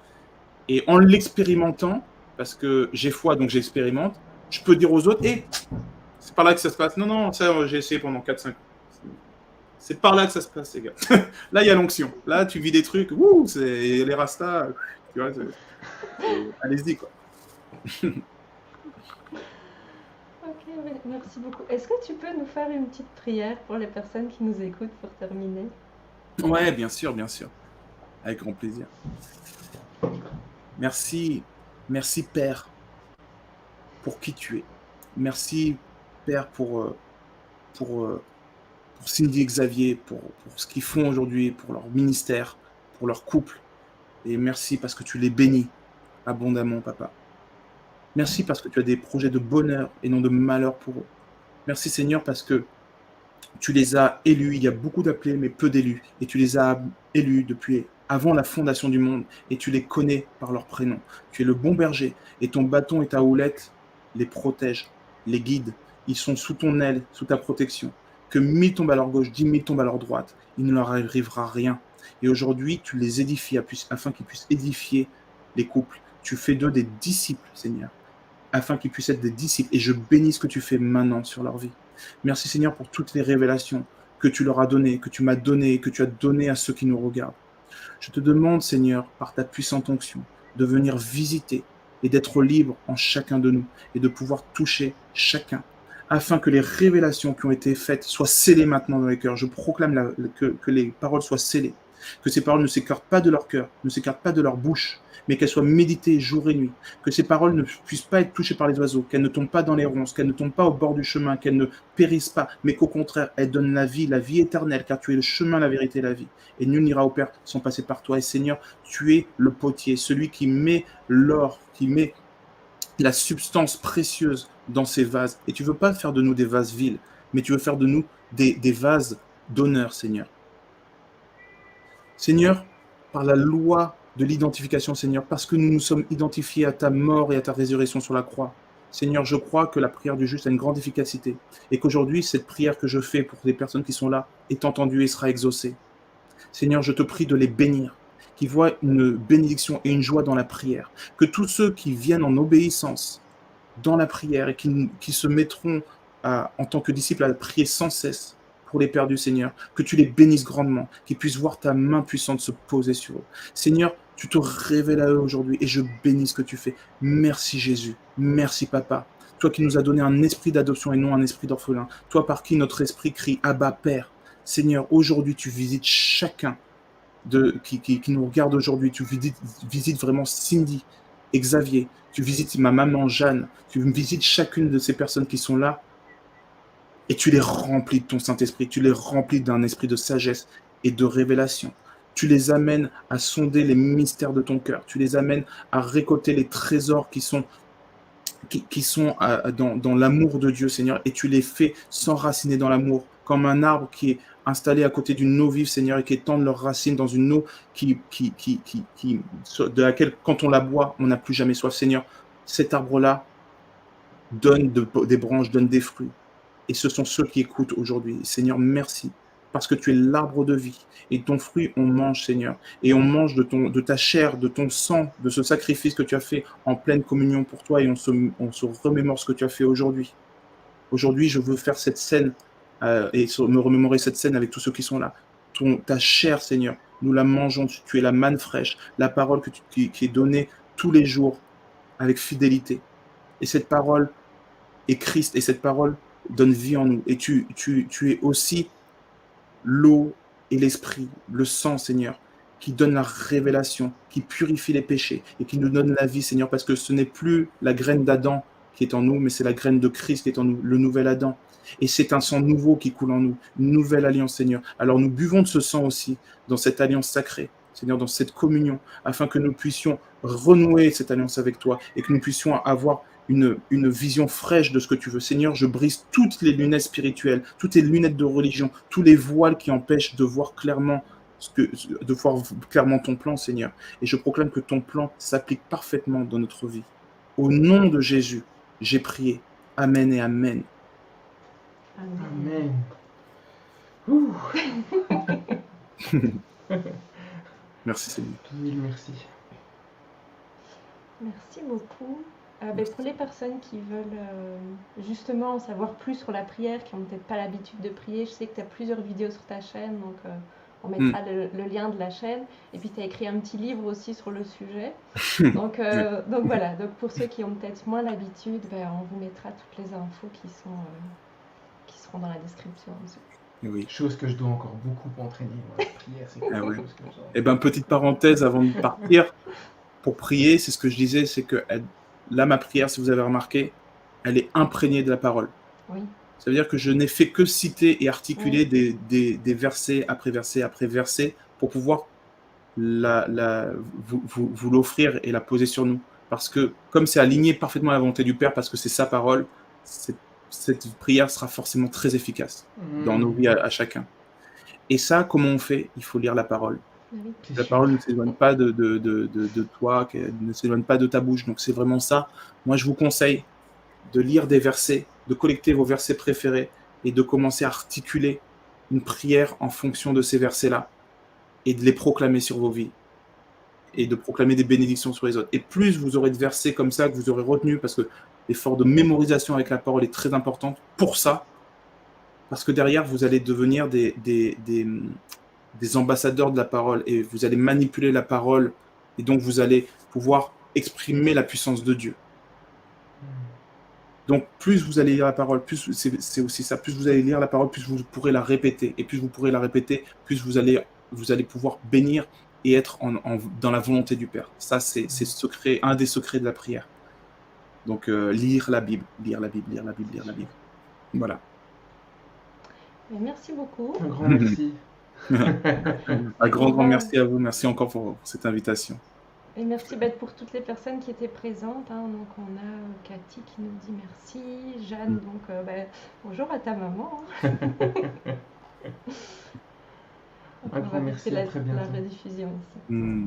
Et en l'expérimentant, parce que j'ai foi, donc j'expérimente, je peux dire aux autres, c'est par là que ça se passe. Non, ça, j'ai essayé pendant 4-5 ans. C'est par là que ça se passe, les gars. Là, il y a l'onction. Là, tu vis des trucs. C'est les rastas. Tu vois, allez-y, quoi. Ok, merci beaucoup. Est-ce que tu peux nous faire une petite prière pour les personnes qui nous écoutent pour terminer? Ouais, bien sûr. Avec grand plaisir. Merci, Père, pour qui tu es. Merci, Père, pour Cindy et Xavier, pour ce qu'ils font aujourd'hui, pour leur ministère, pour leur couple. Et merci parce que tu les bénis abondamment, Papa. Merci parce que tu as des projets de bonheur et non de malheur pour eux. Merci, Seigneur, parce que tu les as élus. Il y a beaucoup d'appelés, mais peu d'élus. Et tu les as élus depuis avant la fondation du monde. Et tu les connais par leur prénom. Tu es le bon berger. Et ton bâton et ta houlette les protègent, les guident. Ils sont sous ton aile, sous ta protection. Que 1000 tombent à leur gauche, 10 000 tombent à leur droite. Il ne leur arrivera rien. Et aujourd'hui, tu les édifies afin qu'ils puissent édifier les couples. Tu fais d'eux des disciples, Seigneur, afin qu'ils puissent être des disciples. Et je bénis ce que tu fais maintenant sur leur vie. Merci, Seigneur, pour toutes les révélations que tu leur as données, que tu m'as données, que tu as données à ceux qui nous regardent. Je te demande, Seigneur, par ta puissante onction, de venir visiter et d'être libre en chacun de nous et de pouvoir toucher chacun, afin que les révélations qui ont été faites soient scellées maintenant dans les cœurs. Je proclame que les paroles soient scellées, que ces paroles ne s'écartent pas de leur cœur, ne s'écartent pas de leur bouche, mais qu'elles soient méditées jour et nuit, que ces paroles ne puissent pas être touchées par les oiseaux, qu'elles ne tombent pas dans les ronces, qu'elles ne tombent pas au bord du chemin, qu'elles ne périssent pas, mais qu'au contraire, elles donnent la vie éternelle, car tu es le chemin, la vérité et la vie. Et nul n'ira au Père sans passer par toi. Et Seigneur, tu es le potier, celui qui met l'or, qui met la substance précieuse dans ces vases. Et tu ne veux pas faire de nous des vases vils, mais tu veux faire de nous des vases d'honneur, Seigneur. Seigneur, par la loi de l'identification, Seigneur, parce que nous nous sommes identifiés à ta mort et à ta résurrection sur la croix. Seigneur, je crois que la prière du juste a une grande efficacité et qu'aujourd'hui, cette prière que je fais pour les personnes qui sont là est entendue et sera exaucée. Seigneur, je te prie de les bénir, qu'ils voient une bénédiction et une joie dans la prière, que tous ceux qui viennent en obéissance dans la prière et qui se mettront en tant que disciples à prier sans cesse pour les perdus, Seigneur, que tu les bénisses grandement, qu'ils puissent voir ta main puissante se poser sur eux. Seigneur, tu te révèles à eux aujourd'hui et je bénis ce que tu fais. Merci Jésus, merci Papa. Toi qui nous as donné un esprit d'adoption et non un esprit d'orphelin. Toi par qui notre esprit crie Abba Père. Seigneur, aujourd'hui tu visites chacun qui nous regarde aujourd'hui. Tu visites vraiment Cindy et Xavier. Tu visites ma maman Jeanne. Tu visites chacune de ces personnes qui sont là. Et tu les remplis de ton Saint-Esprit, tu les remplis d'un esprit de sagesse et de révélation. Tu les amènes à sonder les mystères de ton cœur. Tu les amènes à récolter les trésors qui sont dans l'amour de Dieu, Seigneur. Et tu les fais s'enraciner dans l'amour, comme un arbre qui est installé à côté d'une eau vive, Seigneur, et qui étend leurs racines dans une eau de laquelle, quand on la boit, on n'a plus jamais soif, Seigneur. Cet arbre-là donne des branches, donne des fruits. Et ce sont ceux qui écoutent aujourd'hui. Seigneur, merci, parce que tu es l'arbre de vie. Et ton fruit, on mange, Seigneur. Et on mange de ta chair, de ton sang, de ce sacrifice que tu as fait en pleine communion pour toi. Et on se remémore ce que tu as fait aujourd'hui. Aujourd'hui, je veux faire cette scène et me remémorer cette scène avec tous ceux qui sont là. Ta chair, Seigneur, nous la mangeons. Tu es la manne fraîche, la parole qui est donnée tous les jours avec fidélité. Et cette parole est Christ. Et cette parole donne vie en nous. Et tu es aussi l'eau et l'Esprit, le sang, Seigneur, qui donne la révélation, qui purifie les péchés et qui nous donne la vie, Seigneur, parce que ce n'est plus la graine d'Adam qui est en nous, mais c'est la graine de Christ qui est en nous, le nouvel Adam. Et c'est un sang nouveau qui coule en nous, une nouvelle alliance, Seigneur. Alors nous buvons de ce sang aussi, dans cette alliance sacrée, Seigneur, dans cette communion, afin que nous puissions renouer cette alliance avec toi et que nous puissions avoir une vision fraîche de ce que tu veux. Seigneur, je brise toutes les lunettes spirituelles, toutes les lunettes de religion, tous les voiles qui empêchent de voir clairement ton plan, Seigneur. Et je proclame que ton plan s'applique parfaitement dans notre vie. Au nom de Jésus, j'ai prié. Amen et amen. Amen. Ouh. Merci, Seigneur. Mille merci. Merci beaucoup. Pour les personnes qui veulent justement en savoir plus sur la prière, qui n'ont peut-être pas l'habitude de prier, je sais que tu as plusieurs vidéos sur ta chaîne, donc on mettra le lien de la chaîne. Et puis tu as écrit un petit livre aussi sur le sujet. Donc voilà, donc pour ceux qui ont peut-être moins l'habitude, on vous mettra toutes les infos qui seront dans la description aussi. Oui. Chose que je dois encore beaucoup entraîner. La prière, c'est quelque chose que Eh ben, petite parenthèse avant de partir. Pour prier, c'est ce que je disais, c'est que là, ma prière, si vous avez remarqué, elle est imprégnée de la parole. Oui. Ça veut dire que je n'ai fait que citer et articuler des versets après versets après versets pour pouvoir vous l'offrir et la poser sur nous. Parce que comme c'est aligné parfaitement à la volonté du Père, parce que c'est sa parole, cette prière sera forcément très efficace dans nos vies à chacun. Et ça, comment on fait? Il faut lire la parole. Oui. La parole ne s'éloigne pas de toi, ne s'éloigne pas de ta bouche. Donc c'est vraiment ça. Moi, je vous conseille de lire des versets, de collecter vos versets préférés et de commencer à articuler une prière en fonction de ces versets-là et de les proclamer sur vos vies et de proclamer des bénédictions sur les autres. Et plus vous aurez de versets comme ça que vous aurez retenu, parce que l'effort de mémorisation avec la parole est très important pour ça, parce que derrière, vous allez devenir des ambassadeurs de la parole et vous allez manipuler la parole et donc vous allez pouvoir exprimer la puissance de Dieu. Donc plus vous allez lire la parole, plus c'est aussi ça, plus vous allez lire la parole, plus vous pourrez la répéter. Et plus vous pourrez la répéter, plus vous allez pouvoir bénir et être dans la volonté du Père. Ça, c'est secret, un des secrets de la prière. Donc lire la Bible. Voilà. Merci beaucoup. Un grand merci. Un grand merci à vous. Merci encore pour cette invitation. Et merci pour toutes les personnes qui étaient présentes. Donc on a Cathy qui nous dit merci, Jeanne, donc bonjour à ta maman. Un grand merci, à très bientôt. La rediffusion aussi.